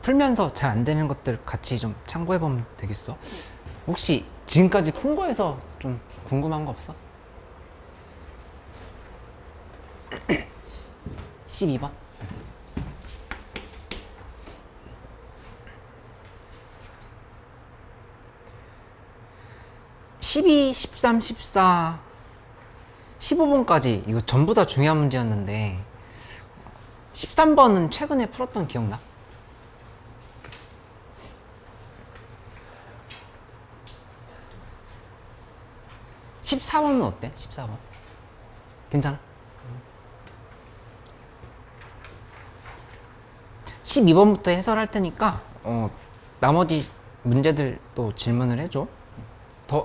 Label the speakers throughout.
Speaker 1: 풀면서 잘 안 되는 것들 같이 좀 참고해보면 되겠어? 혹시 지금까지 푼 거에서 좀 궁금한 거 없어? 12번? 12, 13, 14, 15번까지 이거 전부 다 중요한 문제였는데 13번은 최근에 풀었던 기억나? (14번은) 어때? 14번 괜찮아? 12번부터 해설할 테니까 나머지 문제들도 질문을 해줘.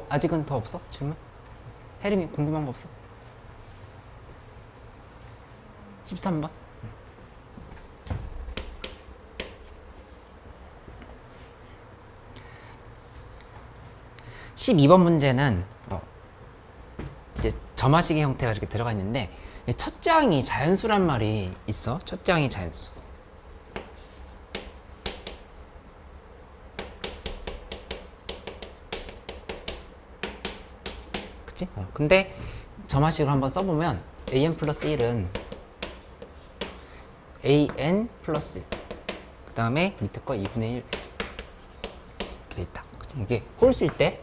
Speaker 1: 아직은 더 없어? 질문? 혜림이 궁금한 거 없어? 13번? 12번 문제는 이제 점화식의 형태가 이렇게 들어가 있는데 첫째 항이 자연수란 말이 있어. 첫째 항이 자연수. 그치? 근데 점화식으로 한번 써보면 an 플러스 1은 an 플러스 1, 그 다음에 밑에 거 2분의 1 이렇게 돼 있다. 그치? 이게 홀수일 때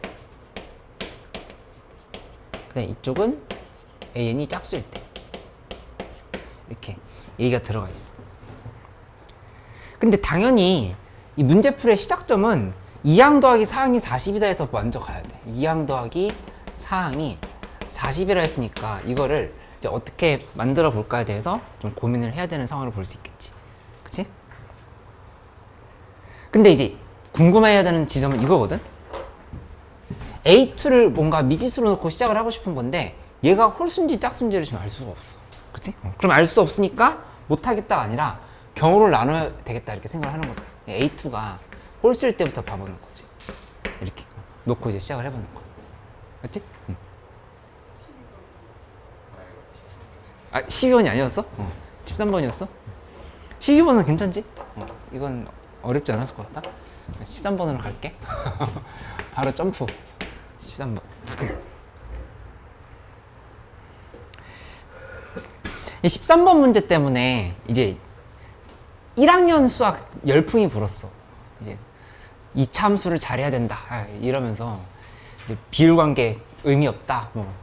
Speaker 1: 그냥 이쪽은 an이 짝수일 때 이렇게 얘기가 들어가 있어. 근데 당연히 이 문제풀이의 시작점은 2항 더하기 4항이 40이다 해서 먼저 가야 돼. 2항 더하기 4항이 40이라 했으니까 이거를 이제 어떻게 만들어 볼까에 대해서 좀 고민을 해야 되는 상황을 볼 수 있겠지. 그치? 근데 이제 궁금해야 되는 지점은 이거거든? A2를 뭔가 미지수로 놓고 시작을 하고 싶은 건데 얘가 홀수인지 짝수인지를 지금 알 수가 없어. 그치? 그럼 알 수 없으니까 못하겠다가 아니라 경우를 나눠야 되겠다 이렇게 생각을 하는 거죠. A2가 홀수일 때부터 봐보는 거지. 이렇게 놓고 이제 시작을 해보는 거야. 맞지? 응. 아, 12번이 아니었어? 13번이었어? 12번은 괜찮지? 이건 어렵지 않았을 것 같다. 13번으로 갈게. 바로 점프. 13번. 이 13번 문제 때문에 이제 1학년 수학 열풍이 불었어. 이제 이차 함수를 잘해야 된다. 이러면서 이제 비율관계 의미 없다. 뭐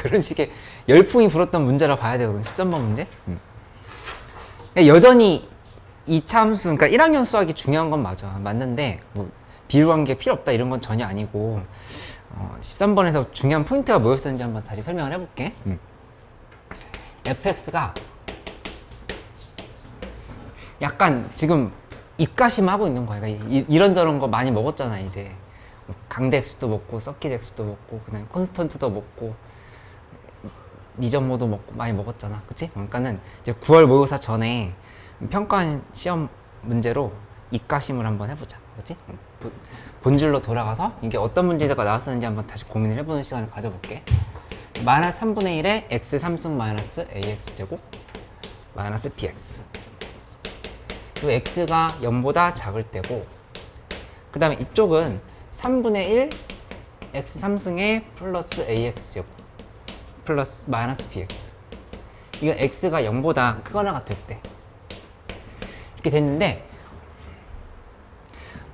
Speaker 1: 그런 식의 열풍이 불었던 문제라 봐야 되거든. 13번 문제. 여전히 2차 함수, 그러니까 1학년 수학이 중요한 건 맞는데 뭐 비율관계 필요 없다 이런 건 전혀 아니고 13번에서 중요한 포인트가 뭐였었는지 한번 다시 설명을 해볼게. fx가 약간 지금 입가심하고 있는 거야. 그러니까 이런저런 거 많이 먹었잖아. 이제 강대엑스도 먹고 서킷엑스도 먹고 그다음에 콘스턴트도 먹고 미전모도 먹고 많이 먹었잖아. 그치? 그러니까는 이제 9월 모의고사 전에 평가원 시험 문제로 입가심을 한번 해보자. 그치? 본질로 돌아가서 이게 어떤 문제가 나왔었는지 한번 다시 고민을 해보는 시간을 가져볼게. 마이너스 3분의 1에 x 3승 마이너스 ax 제곱 마이너스 bx. 이 x가 0보다 작을 때고, 그 다음에 이쪽은 3분의 1 x 3승에 플러스 ax 제곱 플러스 마이너스 bx. 이건 x가 0보다 크거나 같을 때 이렇게 됐는데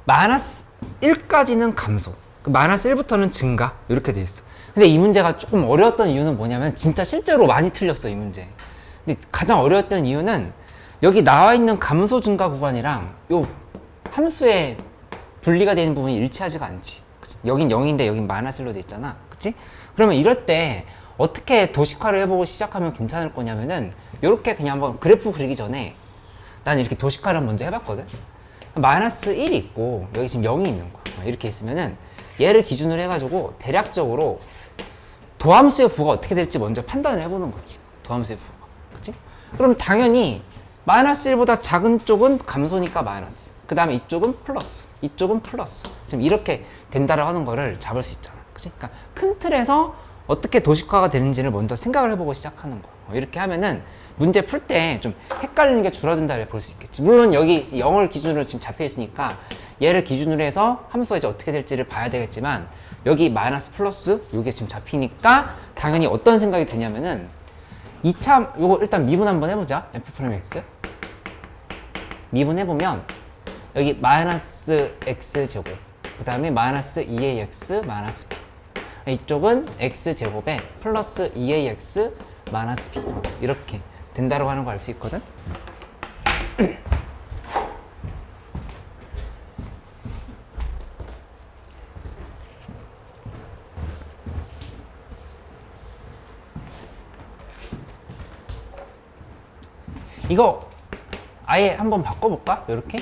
Speaker 1: 마이너스 1까지는 감소, 마이너스 1부터는 증가 이렇게 돼 있어. 근데 이 문제가 조금 어려웠던 이유는 뭐냐면 진짜 실제로 많이 틀렸어 이 문제. 근데 가장 어려웠던 이유는 여기 나와 있는 감소 증가 구간이랑 요 함수의 분리가 되는 부분이 일치하지가 않지. 그치? 여긴 0인데 여긴 마이너스 1로 돼 있잖아. 그치? 그러면 이럴 때 어떻게 도식화를 해보고 시작하면 괜찮을 거냐면은 요렇게 그냥 한번 그래프 그리기 전에 난 이렇게 도식화를 먼저 해봤거든. 마이너스 1이 있고 여기 지금 0이 있는 거야. 이렇게 있으면은 얘를 기준으로 해가지고 대략적으로 도함수의 부가 어떻게 될지 먼저 판단을 해보는 거지. 도함수의 부가. 그치? 그럼 당연히 마이너스 1보다 작은 쪽은 감소니까 마이너스, 그 다음에 이쪽은 플러스, 이쪽은 플러스. 지금 이렇게 된다라고 하는 거를 잡을 수 있잖아. 그치? 그러니까 큰 틀에서 어떻게 도식화가 되는지를 먼저 생각을 해보고 시작하는 거야. 이렇게 하면은 문제 풀 때 좀 헷갈리는 게 줄어든다고 볼 수 있겠지. 물론 여기 0을 기준으로 지금 잡혀 있으니까 얘를 기준으로 해서 함수가 이제 어떻게 될지를 봐야 되겠지만 여기 마이너스 플러스 요게 지금 잡히니까 당연히 어떤 생각이 드냐면은 이차 요거 일단 미분 한번 해보자. f'(x) 미분해보면 여기 마이너스 x제곱 그 다음에 마이너스 2ax 마이너스 b 이쪽은 x제곱에 플러스 2ax 마이너스 b 이렇게 된다고 하는 거 알 수 있거든. 이거 아예 한번 바꿔볼까? 이렇게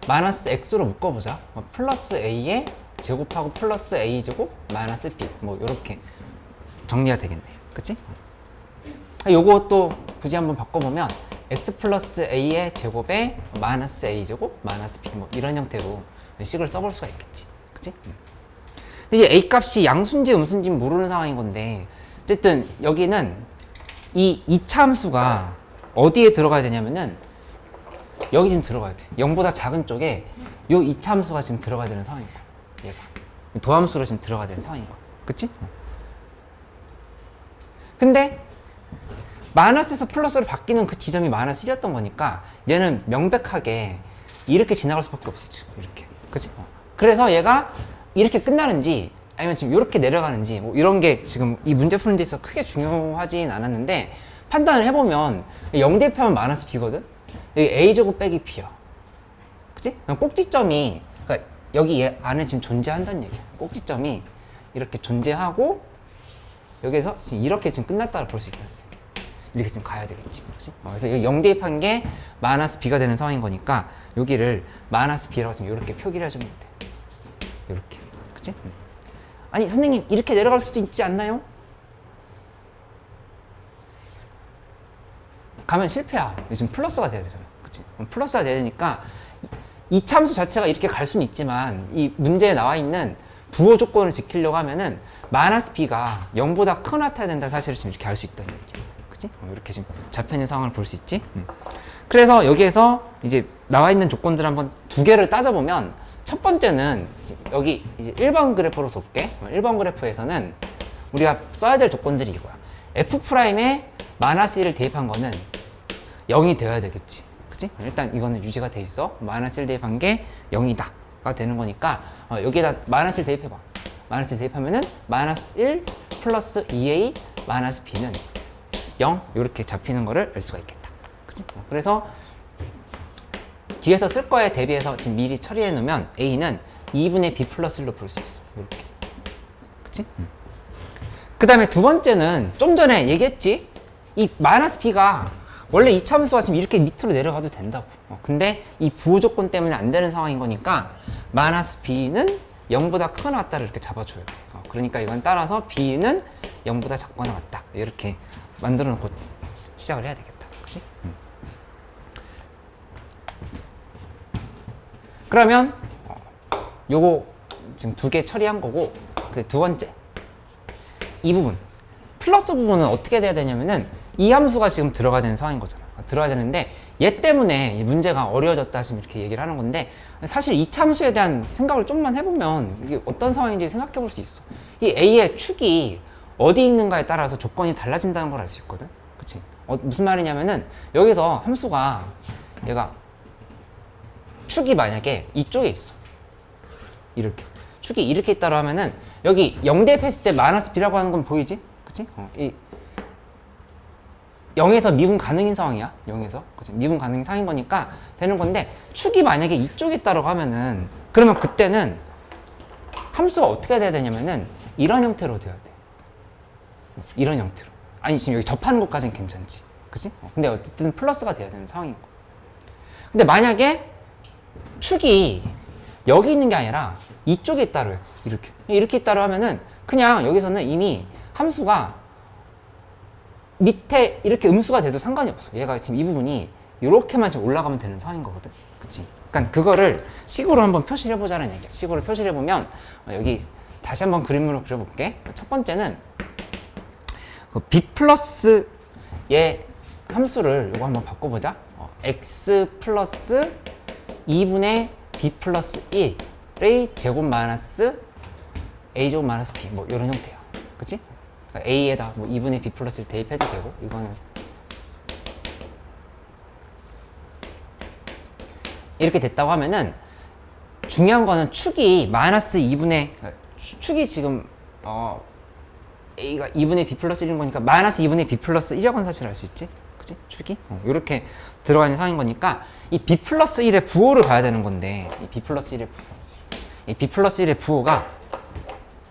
Speaker 1: 마이너스 x로 묶어보자. 플러스 a에 제곱하고 플러스 a 제곱 마이너스 b 뭐 이렇게 정리가 되겠네. 그치? 요거 또 굳이 한번 바꿔보면 x 플러스 a의 제곱에 마이너스 a 제곱 마이너스 b 뭐 이런 형태로 식을 써볼 수가 있겠지. 그치? 근데 이제 a 값이 양수인지 음수인지 모르는 상황인 건데 어쨌든 여기는 이 이차 함수가 어디에 들어가야 되냐면은 여기 지금 들어가야 돼. 0보다 작은 쪽에 요 이차 함수가 지금 들어가야 되는 상황인 거야. 얘가 도함수로 지금 들어가야 되는 상황인 거야. 그치? 근데 마이너스에서 플러스로 바뀌는 그 지점이 마이너스 1이었던 거니까 얘는 명백하게 이렇게 지나갈 수밖에 없어. 지금 이렇게. 그치? 그래서 얘가 이렇게 끝나는지 아니면 지금 이렇게 내려가는지 뭐 이런 게 지금 이 문제 푸는 데 있어서 크게 중요하진 않았는데 판단을 해보면 0 대입하면 마이너스 b거든? 여기 a제곱 빼기 b야. 그치? 꼭지점이 그러니까 여기 얘 안에 지금 존재한다는 얘기야. 꼭지점이 이렇게 존재하고 여기서 지금 이렇게 지금 끝났다고 볼 수 있다. 이렇게 지금 가야 되겠지. 그치? 그래서 여기 0 대입한 게 마이너스 b가 되는 상황인 거니까 여기를 마이너스 b라고 지금 이렇게 표기를 해주면 돼. 이렇게. 그치? 아니 선생님 이렇게 내려갈 수도 있지 않나요? 가면 실패야. 지금 플러스가 돼야 되잖아. 그치? 플러스가 돼야 되니까 이 참수 자체가 이렇게 갈 수는 있지만 이 문제에 나와 있는 부호 조건을 지키려고 하면은 마이너스 b가 0보다 크거나 같아야 된다는 사실을 지금 이렇게 알 수 있다는 얘기야. 그치? 이렇게 지금 잡혀있는 상황을 볼 수 있지? 그래서 여기에서 이제 나와 있는 조건들 한번 두 개를 따져보면 첫 번째는 여기 이제 1번 그래프로 볼게. 1번 그래프에서는 우리가 써야 될 조건들이 이거야. f'에 마이너스 1을 대입한 거는 0이 되어야 되겠지. 그치? 일단 이거는 유지가 돼 있어. 마이너스 1 대입한 게 0이다. 가 되는 거니까 여기에다 마이너스 1 대입해봐. 마이너스 1 대입하면은 마이너스 1 플러스 2a 마이너스 b는 0 이렇게 잡히는 거를 알 수가 있겠다. 그치? 그래서 뒤에서 쓸 거에 대비해서 지금 미리 처리해 놓으면 a는 2분의 b 플러스 1로 볼 수 있어. 이렇게. 그치? 그 다음에 두 번째는 좀 전에 얘기했지? 이 마이너스 b가 원래 이 참수가 지금 이렇게 밑으로 내려가도 된다고. 근데 이 부호 조건 때문에 안 되는 상황인 거니까 마이너스 b는 0보다 크거나 같다를 이렇게 잡아줘야 돼. 그러니까 이건 따라서 b는 0보다 작거나 같다. 이렇게 만들어 놓고 시작을 해야 되겠다. 그치? 그러면 요거 지금 두 개 처리한 거고 두 번째 이 부분 플러스 부분은 어떻게 돼야 되냐면은 이 함수가 지금 들어가야 되는 상황인 거잖아. 들어가야 되는데 얘 때문에 이 문제가 어려워졌다 지금 이렇게 얘기를 하는 건데 사실 이 함수에 대한 생각을 좀만 해보면 이게 어떤 상황인지 생각해 볼 수 있어. 이 a의 축이 어디 있는가에 따라서 조건이 달라진다는 걸 알 수 있거든. 그치? 무슨 말이냐면은 여기서 함수가 얘가 축이 만약에 이쪽에 있어. 이렇게 축이 이렇게 있다고 하면은 여기 0 대입했을 때 마이너스 b라고 하는 건 보이지? 그치? 이 0에서 미분 가능인 상황이야. 0에서. 그치? 미분 가능인 상황인 거니까 되는 건데 축이 만약에 이쪽에 있다고 하면은 그러면 그때는 함수가 어떻게 돼야 되냐면은 이런 형태로 돼야 돼. 이런 형태로. 아니 지금 여기 접하는 것까지는 괜찮지. 그치? 근데 어쨌든 플러스가 돼야 되는 상황인 거. 근데 만약에 축이 여기 있는 게 아니라 이쪽에 있다로 해. 이렇게 있다로 하면은 그냥 여기서는 이미 함수가 밑에 이렇게 음수가 돼도 상관이 없어. 얘가 지금 이 부분이 이렇게만 지금 올라가면 되는 상황인 거거든. 그치? 그러니까 그거를 식으로 한번 표시를 해보자는 얘기야. 식으로 표시를 해보면 여기 다시 한번 그림으로 그려볼게. 첫 번째는 b 플러스의 함수를 이거 한번 바꿔보자. x 플러스 2분의 b 플러스 1의 제곱 마이너스 a 제곱 마이너스 b 뭐 이런 형태야. 그치? 그러니까 a에다 뭐 2분의 b 플러스 1 대입해도 되고, 이거는 이렇게 됐다고 하면은 중요한 거는 축이 마이너스 2분의 축이 지금 a가 2분의 b 플러스 1인 거니까 마이너스 2분의 b 플러스 1이라고는 사실 알 수 있지. 그치? 축이 이렇게 들어가 있는 상황인 거니까 이 b 플러스 1의 부호를 봐야 되는 건데, 이 b 플러스 1의 부호, 이 b 플러스 1의 부호가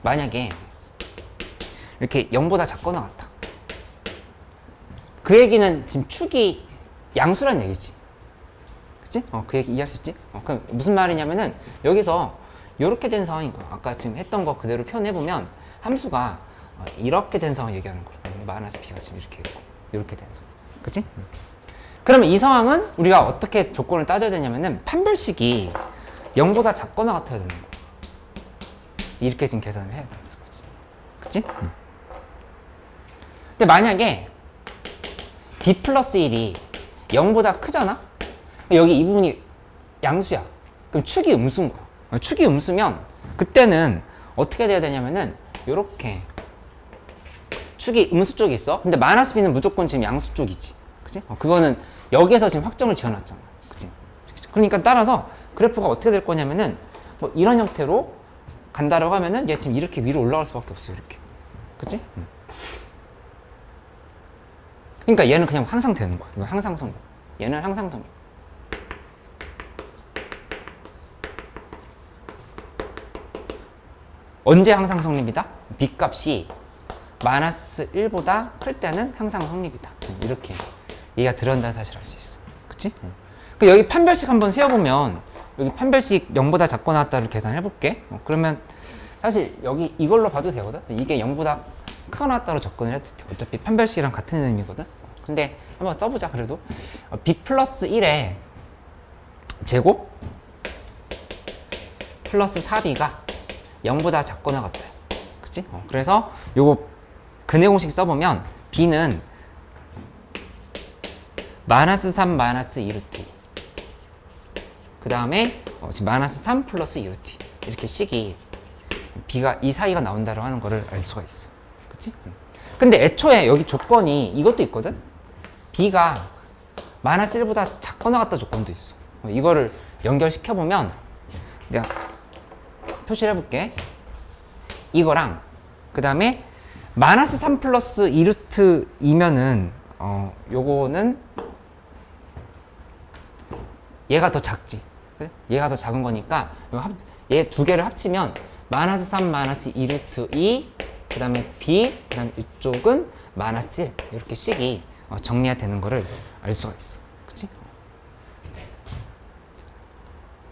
Speaker 1: 만약에 이렇게 0보다 작거나 같다, 그 얘기는 지금 축이 양수란 얘기지. 그치? 그 얘기 이해할 수 있지? 그럼 무슨 말이냐면은 여기서 이렇게 된 상황인 거야. 아까 지금 했던 거 그대로 표현해보면 함수가 이렇게 된 상황 얘기하는 거야. 마이너스 b가 지금 이렇게 있고 이렇게 된 상황. 그치? 그러면 이 상황은 우리가 어떻게 조건을 따져야 되냐면은 판별식이 0보다 작거나 같아야 되는 거야. 이렇게 지금 계산을 해야 되는 거지. 그치? 근데 만약에 b 플러스 1이 0보다 크잖아? 여기 이 부분이 양수야. 그럼 축이 음수인 거야. 축이 음수면 그때는 어떻게 돼야 되냐면은 요렇게 축이 음수 쪽에 있어. 근데 마이너스 b는 무조건 지금 양수 쪽이지. 그치? 그거는 여기에서 지금 확정을 지어놨잖아. 그치? 그러니까 따라서 그래프가 어떻게 될 거냐면은 뭐 이런 형태로 간다라고 하면은 얘 지금 이렇게 위로 올라갈 수밖에 없어. 이렇게. 그치? 그러니까 얘는 그냥 항상 되는 거야. 이거 항상성. 얘는 항상성. 언제 항상 성립이다? b 값이 마이너스 1보다 클 때는 항상 성립이다. 이렇게 얘가 들어간다는 사실을 알 수 있어. 그치? 그 여기 판별식 한번 세워보면, 여기 판별식 0보다 작거나 같다를 계산해 볼게. 그러면 사실 여기 이걸로 봐도 되거든? 이게 0보다 크거나 같다로 접근을 해도 돼. 어차피 판별식이랑 같은 의미거든? 근데 한번 써보자. 그래도 b 플러스 1의 제곱 플러스 4b가 0보다 작거나 같아요. 그치? 그래서 요거 근해 공식 써보면 b는 마이너스 3 마이너스 2루트, 그 다음에 지금 마이너스 3 플러스 2루트, 이렇게 식이 b가 이 사이가 나온다고 하는 거를 알 수가 있어. 그치? 근데 애초에 여기 조건이 이것도 있거든? b가 마이너스 1보다 작거나 같다 조건도 있어. 이거를 연결시켜보면 내가 표시를 해볼게. 이거랑 그 다음에 마이너스 3 플러스 2루트이면은 요거는 얘가 더 작지. 그래? 얘가 더 작은 거니까 얘 두 개를 합치면 마이너스 3 마이너스 2루트 2, 그 다음에 b, 그 다음에 이쪽은 마이너스 1, 이렇게 식이 정리가 되는 거를 알 수가 있어. 그치?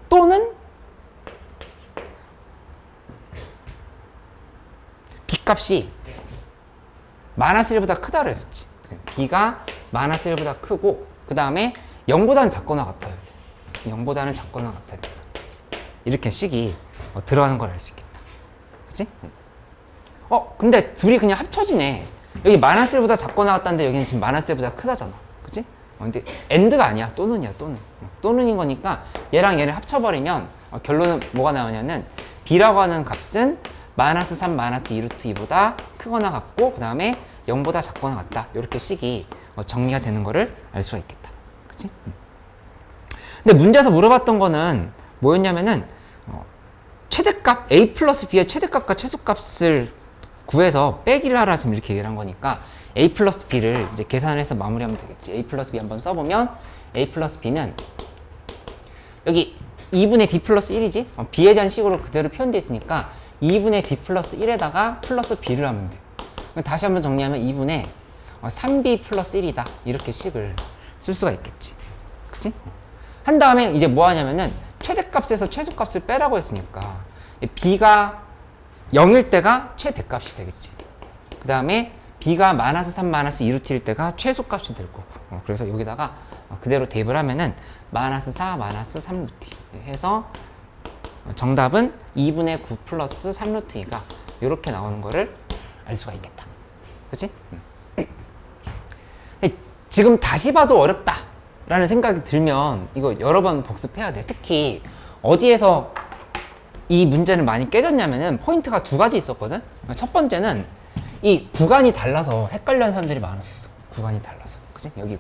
Speaker 1: 또는 b 값이 마이너스 1보다 크다고 했었지. b가 마이너스 1보다 크고, 그 다음에 0보다는 작거나 같아야 돼. 0보다는 작거나 같아야 된다. 이렇게 식이 들어가는 걸 알 수 있겠다. 그치? 근데 둘이 그냥 합쳐지네. 여기 마이너스 1보다 작거나 같다는데 여기는 지금 마이너스 1보다 크다잖아. 그치? 근데 AND가 아니야. 또는이야, 또는. 또는인 거니까 얘랑 얘를 합쳐버리면 결론은 뭐가 나오냐면 b라고 하는 값은 마이너스 3 마이너스 2루트 2보다 크거나 같고, 그 다음에 0보다 작거나 같다. 이렇게 식이 정리가 되는 거를 알 수가 있겠다. 그치? 근데 문제에서 물어봤던 거는 뭐였냐면은 최대값, a 플러스 b의 최대값과 최소값을 구해서 빼기를 하라 지금 이렇게 얘기를 한 거니까 a 플러스 b를 이제 계산을 해서 마무리하면 되겠지. a 플러스 b 한번 써보면 a 플러스 b는 여기 2분의 b 플러스 1이지? b에 대한 식으로 그대로 표현되어 있으니까 2분의 b 플러스 1에다가 플러스 b를 하면 돼. 다시 한번 정리하면 2분의 3b 플러스 1이다. 이렇게 식을 쓸 수가 있겠지. 그치? 한 다음에 이제 뭐 하냐면은 최대값에서 최소값을 빼라고 했으니까 b가 0일 때가 최대값이 되겠지. 그 다음에 b가 마이너스 3 마이너스 2루트일 때가 최소값이 될 거고, 그래서 여기다가 그대로 대입을 하면은 마이너스 4 마이너스 3루트 해서 정답은 2분의 9 플러스 3루트 2가 이렇게 나오는 거를 알 수가 있겠다. 그치? 지금 다시 봐도 어렵다 라는 생각이 들면 이거 여러 번 복습해야 돼. 특히 어디에서 이 문제는 많이 깨졌냐면은 포인트가 두 가지 있었거든. 첫 번째는 이 구간이 달라서 헷갈려하는 사람들이 많았었어. 구간이 달라서, 그치? 여기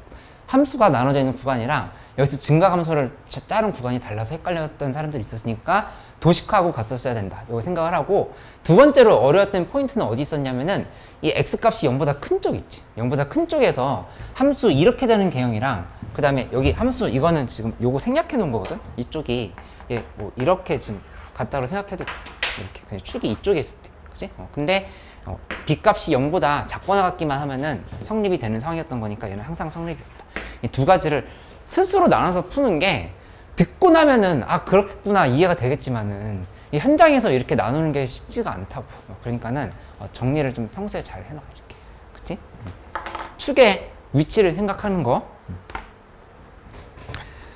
Speaker 1: 함수가 나눠져 있는 구간이랑 여기서 증가함수를 자른 구간이 달라서 헷갈렸던 사람들이 있었으니까 도식화하고 갔었어야 된다, 이거 생각을 하고, 두 번째로 어려웠던 포인트는 어디 있었냐면은 이 x값이 0보다 큰 쪽 있지. 0보다 큰 쪽에서 함수 이렇게 되는 개형이랑 그 다음에 여기 함수 이거는 지금 요거 생략해 놓은 거거든. 이쪽이 뭐 이렇게 지금 같다고 생각해도 이렇게 그냥 축이 이쪽에 있을 때, 그치? 근데 b값이 0보다 작거나 같기만 하면은 성립이 되는 상황이었던 거니까 얘는 항상 성립이 됐다. 이 두 가지를 스스로 나눠서 푸는 게 듣고 나면은 아 그렇구나 이해가 되겠지만은 이 현장에서 이렇게 나누는 게 쉽지가 않다고. 그러니까는 정리를 좀 평소에 잘 해놔 이렇게, 그치? 축의 위치를 생각하는 거.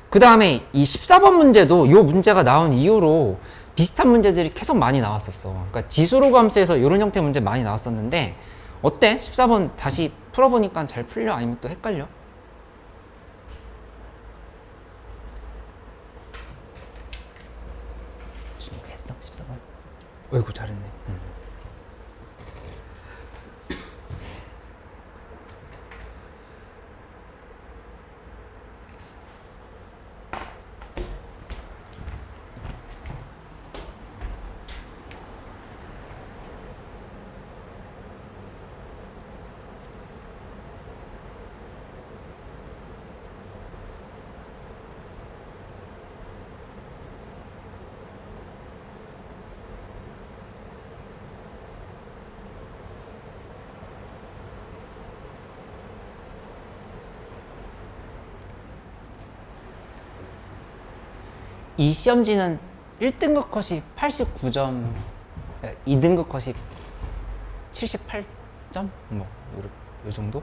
Speaker 1: 그 다음에 이 14번 문제도 요 문제가 나온 이후로 비슷한 문제들이 계속 많이 나왔었어. 그러니까 지수로그 함수에서 이런 형태 문제 많이 나왔었는데 어때? 14번 다시 풀어보니까 잘 풀려? 아니면 또 헷갈려? 됐어 14번. 어이구 잘했네. 이 시험지는 1등급 컷이 89점, 2등급 컷이 78점? 뭐, 요 정도?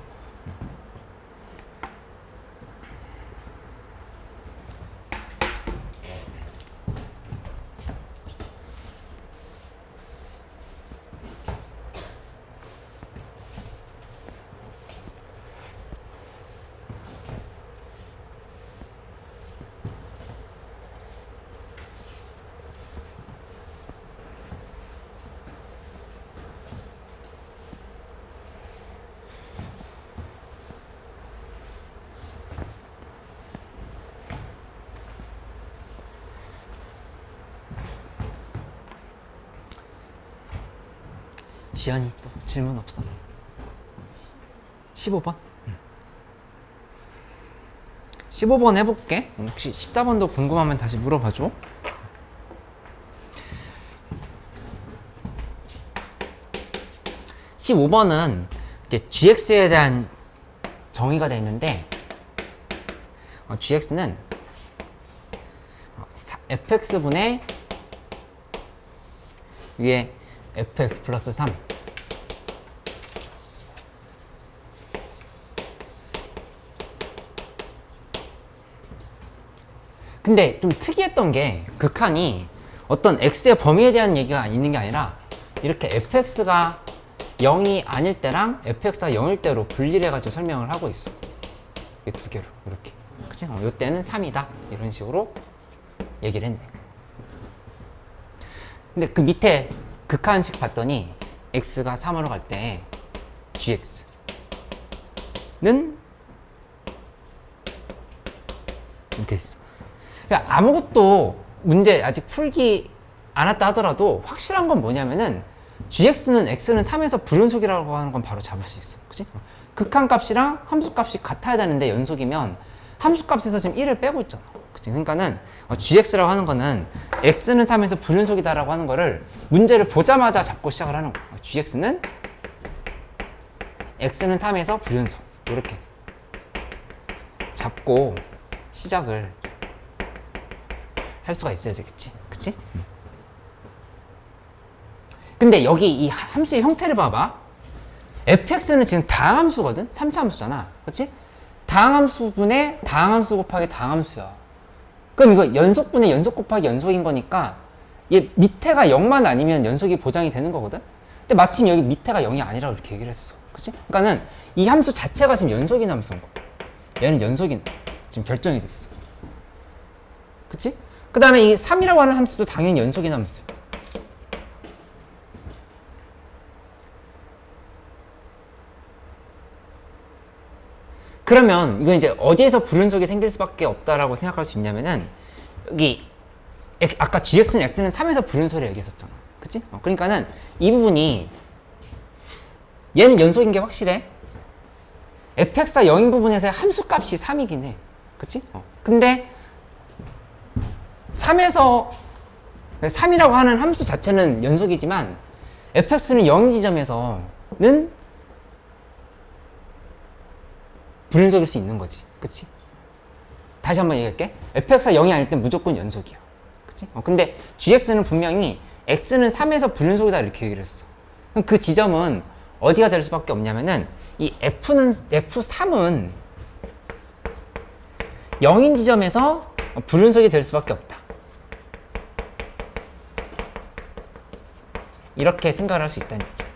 Speaker 1: 지연이 또 질문 없어? 15번? 15번 해볼게. 혹시 14번도 궁금하면 다시 물어봐줘. (15번은) 이제 gx에 대한 정의가 되어 있는데 gx는 fx분의 위에 fx 플러스 3 근데 좀 특이했던 게 극한이 어떤 x의 범위에 대한 얘기가 있는 게 아니라 이렇게 fx가 0이 아닐 때랑 fx가 0일 때로 분리를 해가지고 설명을 하고 있어. 이 두 개로 이렇게, 그치? 요때는 3이다 이런 식으로 얘기를 했네. 근데 그 밑에 극한식 봤더니 x가 3으로 갈 때 gx는 이렇게 있어. 그러니까 아무것도 문제 아직 풀기 않았다 하더라도 확실한 건 뭐냐면은 gx는 x는 3에서 불연속이라고 하는 건 바로 잡을 수 있어. 그치? 극한값이랑 함수값이 같아야 되는데 연속이면 함수값에서 지금 1을 빼고 있잖아. 그치? 그러니까는 gx라고 하는 거는 x는 3에서 불연속이다라고 하는 거를 문제를 보자마자 잡고 시작을 하는 거야. gx는 x는 3에서 불연속 이렇게 잡고 시작을 할 수가 있어야 되겠지. 그치? 근데 여기 이 함수의 형태를 봐봐. fx는 지금 다항함수거든? 3차 함수잖아. 그치? 다항함수분의 다항함수 곱하기 다항함수야. 그럼 이거 연속분의 연속 곱하기 연속인 거니까 얘 밑에가 0만 아니면 연속이 보장이 되는 거거든? 근데 마침 여기 밑에가 0이 아니라고 이렇게 얘기를 했어. 그치? 그러니까는 이 함수 자체가 지금 연속인 함수인 거야. 얘는 연속이네. 지금 결정이 됐어. 그치? 그 다음에 이 3이라고 하는 함수도 당연히 연속인 함수야. 그러면 이건 이제 어디에서 불연속이 생길 수밖에 없다라고 생각할 수 있냐면은 여기 아까 gx는 x는 3에서 불연속이라고 얘기했었잖아. 그치? 그러니까는 이 부분이 얘는 연속인 게 확실해. fx가 0인 부분에서의 함수 값이 3이긴 해. 그치? 근데 3이라고 하는 함수 자체는 연속이지만 fx는 0인 지점에서는 불연속일 수 있는 거지. 그치? 다시 한번 얘기할게. fx가 0이 아닐 땐 무조건 연속이야. 그치? 근데 gx는 분명히 x는 3에서 불연속이다 이렇게 얘기를 했어. 그럼 그 지점은 어디가 될 수밖에 없냐면은 이 f3은 0인 지점에서 불연속이 될 수밖에 없다. 이렇게 생각을 할 수 있다는 얘기야.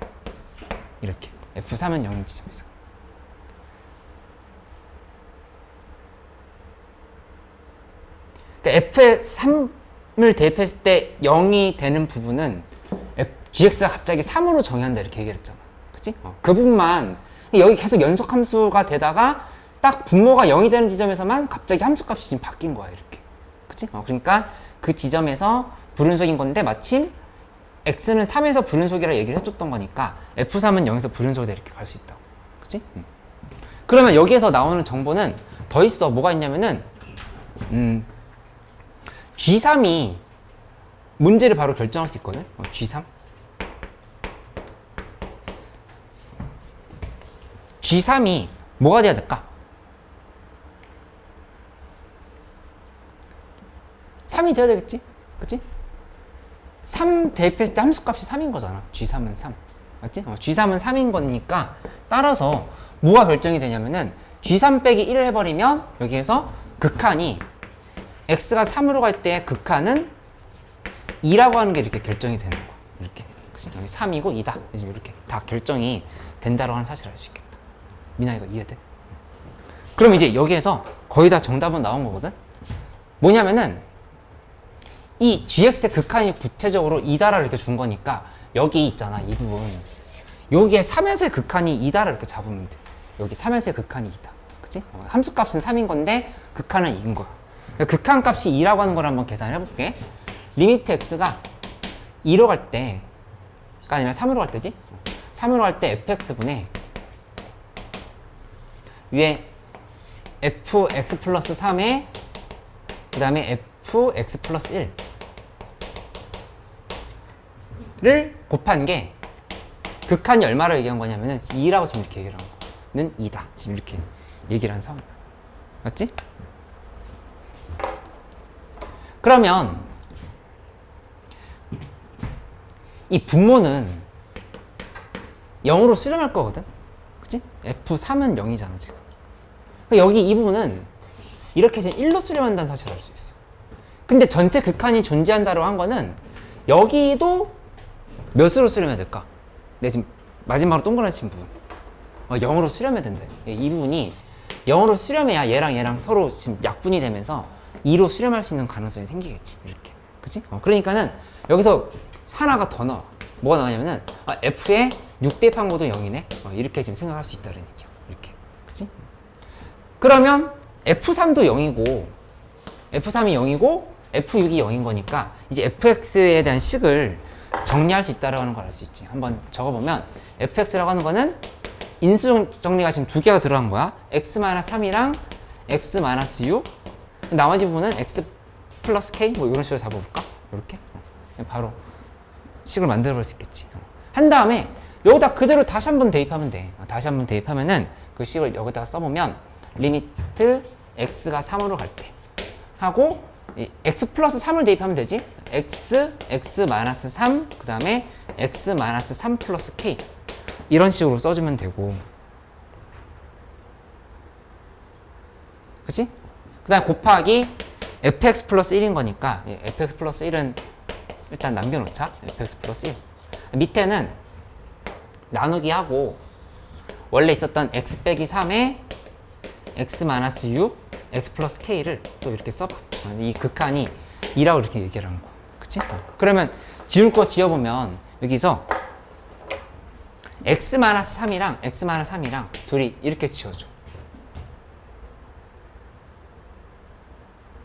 Speaker 1: 이렇게 f3은 0인 지점에서. 그러니까 f3을 대입했을 때 0이 되는 부분은 gx가 갑자기 3으로 정의한다 이렇게 얘기를 했잖아. 그치? 그 부분만 여기 계속 연속 함수가 되다가 딱 분모가 0이 되는 지점에서만 갑자기 함수 값이 지금 바뀐 거야 이렇게. 그치? 그러니까 그 지점에서 불연속인 건데 마침 x는 3에서 불연속이라 얘기를 해줬던 거니까 f3은 0에서 불연속이다 이렇게 갈 수 있다고. 그치? 그러면 여기에서 나오는 정보는 더 있어. 뭐가 있냐면은 G3이 문제를 바로 결정할 수 있거든. G3. G3이 뭐가 돼야 될까? 3이 돼야 되겠지? 그치? 3 대입했을 때 함수값이 3인 거잖아. G3은 3. 맞지? G3은 3인 거니까 따라서 뭐가 결정이 되냐면은 G3 빼기 1을 해버리면 여기에서 극한이 x가 3으로 갈 때 극한은 2라고 하는 게 이렇게 결정이 되는 거야. 이렇게. 그치? 여기 3이고 2다. 이렇게 다 결정이 된다고 하는 사실을 알 수 있겠다. 미나 이거 이해돼? 그럼 이제 여기에서 거의 다 정답은 나온 거거든? 뭐냐면은 이 gx의 극한이 구체적으로 2다라 이렇게 준 거니까 여기 있잖아. 이 부분. 여기에 3에서의 극한이 2다라 이렇게 잡으면 돼. 여기 3에서의 극한이 2다. 그치? 함수값은 3인 건데 극한은 2인 거야. 극한 값이 2라고 하는 걸 한번 계산해 볼게. 리미트 x가 2로 갈 때가 아니라 3으로 갈 때지? 3으로 갈 때 fx분의 위에 fx 플러스 3에 그 다음에 fx 플러스 1를 곱한 게 극한이 얼마로 얘기한 거냐면은 2라고 지금 이렇게 얘기를 한 거는 2다. 지금 이렇게 얘기를 한 상황이야. 맞지? 그러면 이 분모는 0으로 수렴할 거거든? 그치? F3은 0이잖아 지금. 여기 이 부분은 이렇게 지금 1로 수렴한다는 사실을 알 수 있어. 근데 전체 극한이 존재한다고 한 거는 여기도 몇으로 수렴해야 될까? 내가 지금 마지막으로 동그라미 친 부분 0으로 수렴해야 된다. 이 부분이 0으로 수렴해야 얘랑 얘랑 서로 지금 약분이 되면서 2로 수렴할 수 있는 가능성이 생기겠지. 이렇게. 그치? 그러니까는 여기서 하나가 더 나와. 뭐가 나오냐면은 F에 6 대입한 것도 0이네. 이렇게 지금 생각할 수 있다는 얘기야. 이렇게. 그치? 그러면 F3도 0이고 F3이 0이고 F6이 0인 거니까 이제 fx에 대한 식을 정리할 수 있다는 걸 알 수 있지. 한번 적어보면 fx라고 하는 거는 인수 정리가 지금 두 개가 들어간 거야. x-3이랑 x-6 나머지 부분은 x 플러스 k 뭐 이런 식으로 잡아볼까? 이렇게 바로 식을 만들어 볼 수 있겠지. 한 다음에 여기다 그대로 다시 한번 대입하면 돼. 다시 한번 대입하면은 그 식을 여기다가 써보면 리미트 x가 3으로 갈 때 하고 x 플러스 3을 대입하면 되지. x 마이너스 3 그 다음에 x 마이너스 3 플러스 k 이런 식으로 써주면 되고, 그치? 그 다음에 곱하기 fx 플러스 1인 거니까 fx 플러스 1은 일단 남겨놓자. fx 플러스 1 밑에는 나누기 하고 원래 있었던 x 빼기 3에 x-6 x 플러스 k를 또 이렇게 써봐. 이 극한이 2라고 이렇게 얘기를 하는 거야. 그치? 그러면 지울 거 지어보면 여기서 x-3이랑 x-3이랑 둘이 이렇게 지워줘.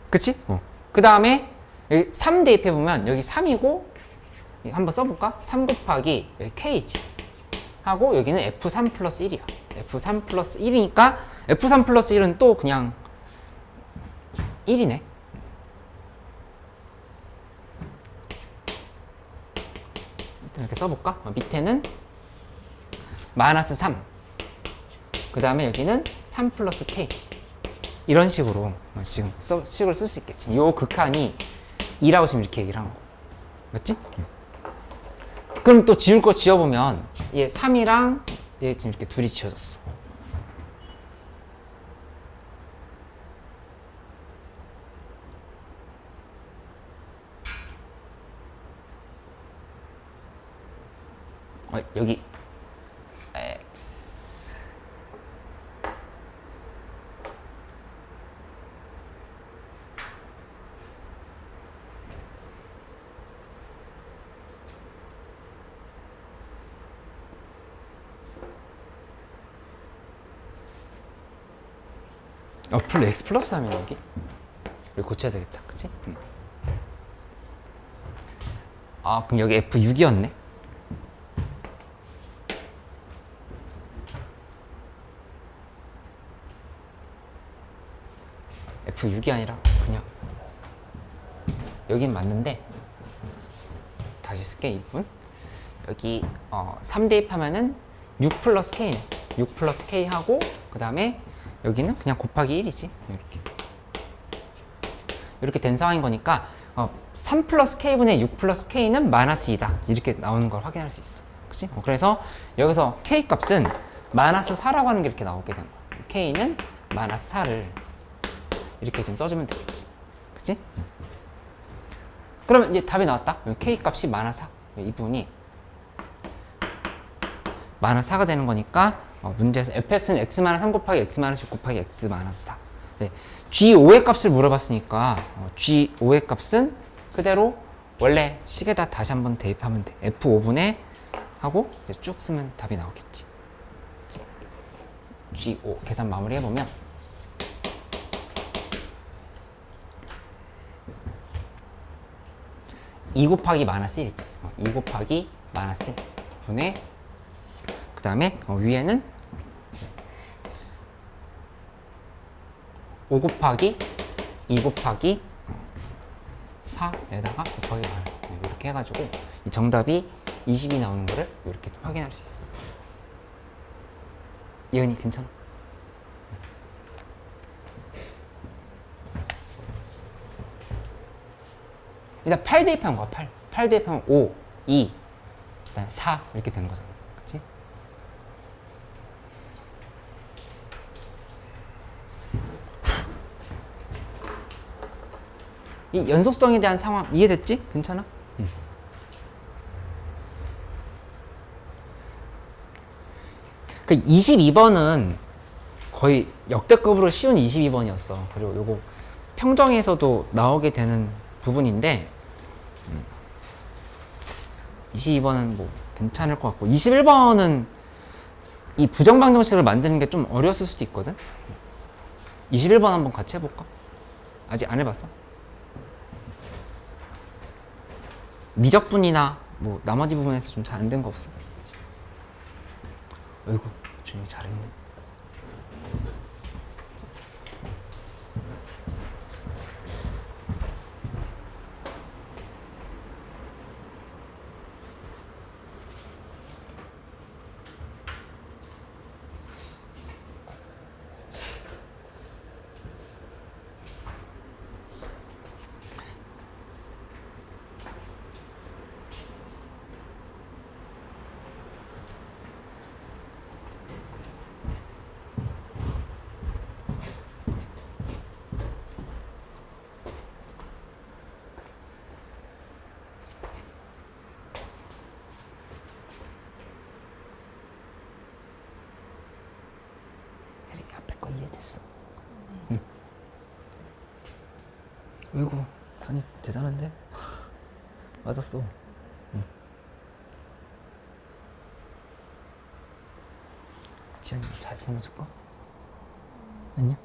Speaker 1: 그치? 그 다음에 여기 3 대입해보면 여기 3이고 한번 써볼까? 3 곱하기 여기 k지 하고 여기는 f3 플러스 1이야. f3 플러스 1이니까 f3 플러스 1은 또 그냥 1이네. 이렇게 써볼까? 밑에는 마이너스 3, 그 다음에 여기는 3 플러스 k, 이런 식으로 지금 식을 쓸 수 있겠지. 요 극한이 2라고 지금 이렇게 얘기를 한 거 맞지? 그럼 또 지울 거 지어보면 얘 3이랑 얘 지금 이렇게 둘이 지워졌어. 여기 x x 플러스 3이네 여기. 여기 고쳐야 되겠다. 그치? 그럼 여기 f6이었네. f6이 아니라 그냥 여긴 맞는데 다시 쓸게. 이 부분 여기 3 대입하면은 6 플러스 k네. 6 플러스 k 하고 그 다음에 여기는 그냥 곱하기 1이지. 이렇게 된 상황인 거니까 3 플러스 k분의 6 플러스 k는 마이너스 2다 이렇게 나오는 걸 확인할 수 있어. 그치? 그래서 여기서 k 값은 마이너스 4라고 하는 게 이렇게 나오게 된 거야. k는 마이너스 4를 이렇게 지금 써주면 되겠지. 그치? 그러면 이제 답이 나왔다. k 값이 마이너스 4. 이 부분이 마이너스 4가 되는 거니까 문제에서 fx는 x-3 곱하기 x-6 곱하기 x-4. 네. g5의 값을 물어봤으니까 g5의 값은 그대로 원래 식에다 다시 한번 대입하면 돼. f5분의 하고 이제 쭉 쓰면 답이 나오겠지. g5 계산 마무리 해보면 2 곱하기 마이너스 1이지. 2 곱하기 마이너스 1 분의 그 다음에 위에는 5 곱하기 2 곱하기 4에다가 곱하기 마이너스 이렇게 해가지고 이 정답이 20이 나오는 거를 이렇게 확인할 수 있어. 예은이 괜찮아? 일단 8 대입하는 거야. 8 대입하면 5, 2, 그다음에 4 이렇게 되는 거잖아. 그치? 이 연속성에 대한 상황 이해됐지? 괜찮아? 그 22번은 거의 역대급으로 쉬운 22번이었어. 그리고 요거 평정에서도 나오게 되는 부분인데 22번은 뭐 괜찮을 것 같고 21번은 이 부정방정식을 만드는 게 좀 어려웠을 수도 있거든. 21번 한번 같이 해볼까? 아직 안 해봤어? 미적분이나 뭐 나머지 부분에서 좀 잘 안 된 거 없어? 어이구 준이 잘했네. 앞에 거 이해됐어. 어이구, 선이 대단한데? 맞았어. 지현이 자신 좀 줄까? 아니야?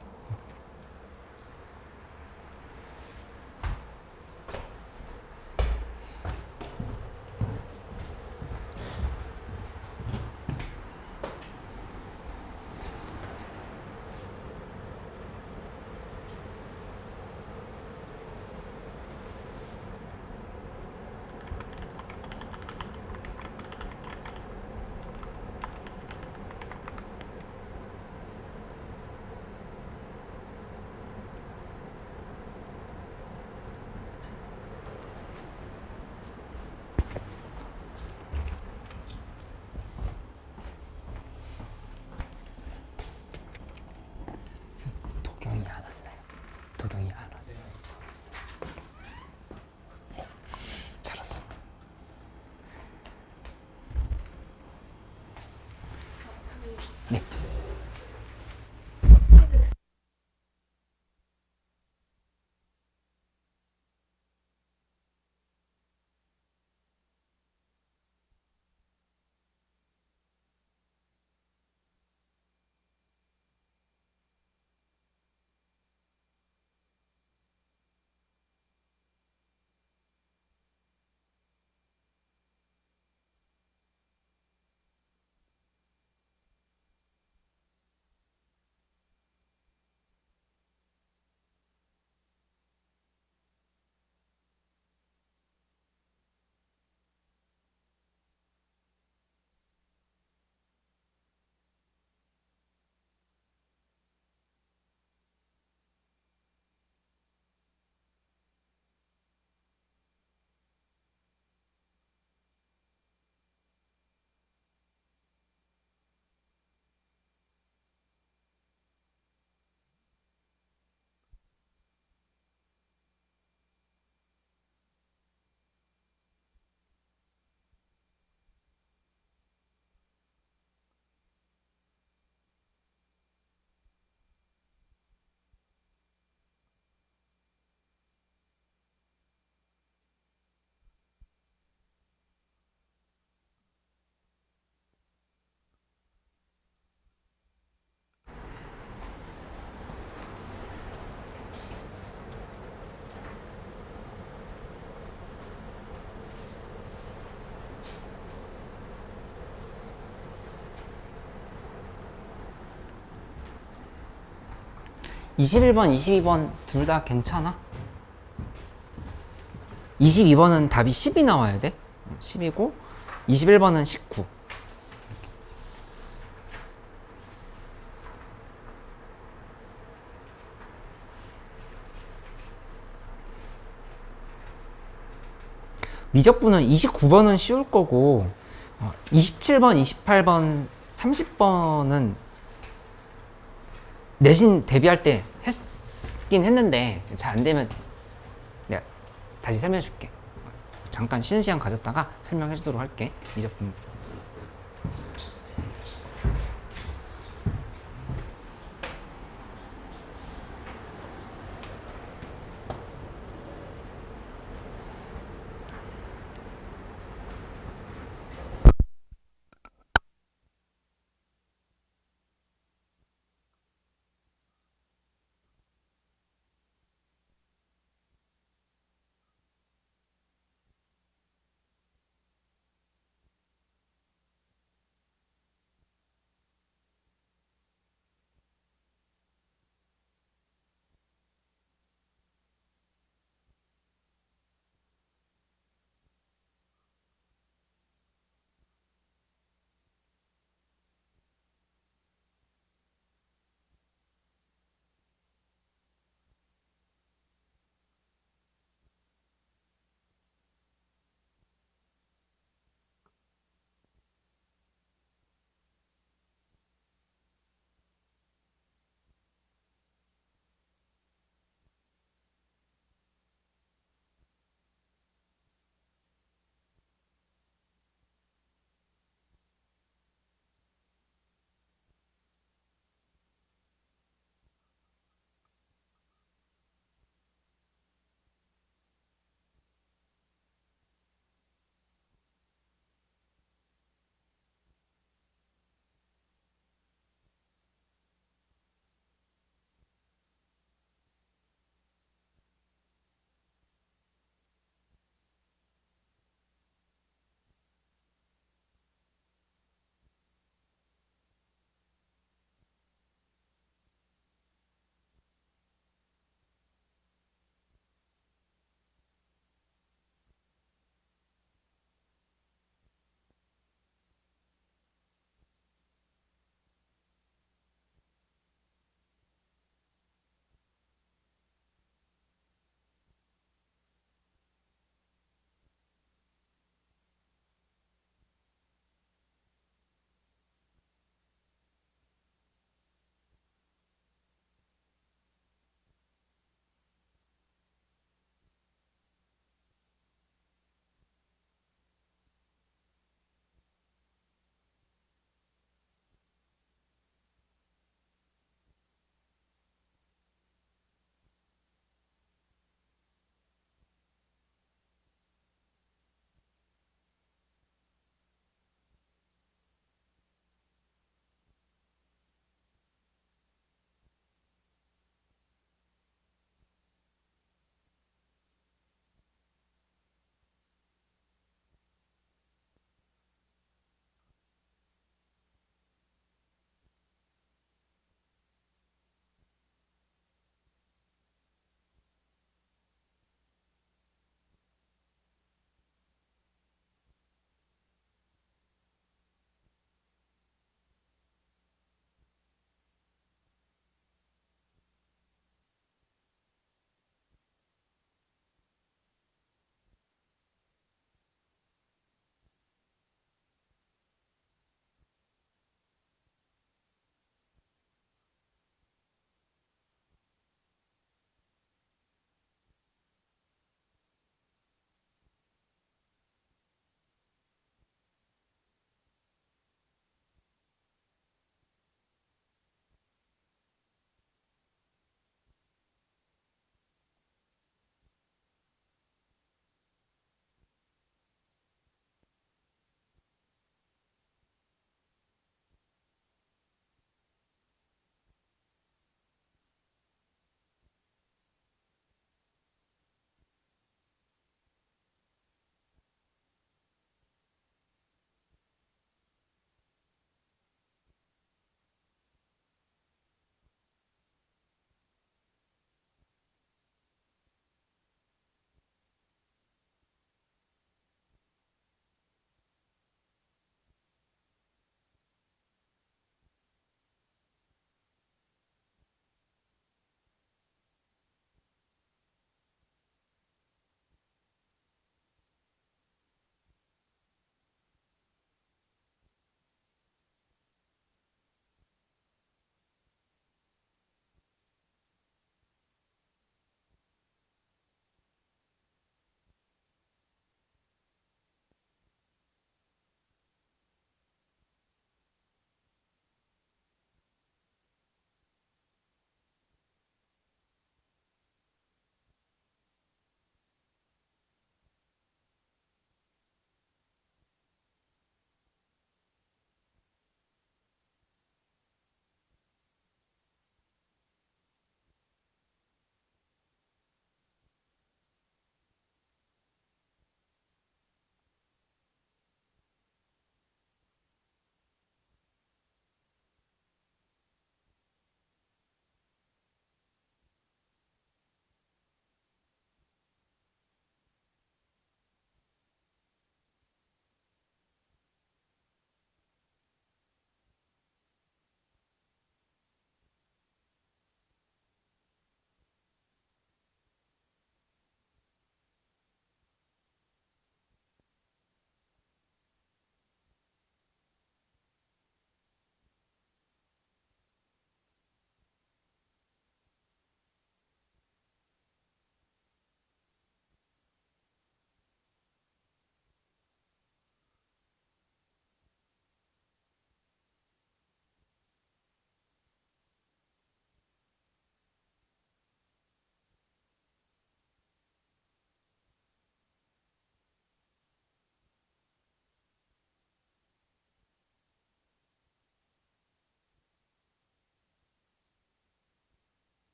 Speaker 1: 도경이 안 왔나요? 도경이 안 왔어. 잘 왔어. 네. 이십일 번 22번 둘 다 괜찮아? 22번은 답이 10이 나와야 돼. 10이고 21번은 19. 미적분은 29번은 쉬울 거고 27번, 28번, 30번은 내신 대비할 때 했긴 했는데 잘 안 되면 내가 다시 설명해 줄게. 잠깐 쉬는 시간 가졌다가 설명해 주도록 할게. 미적분.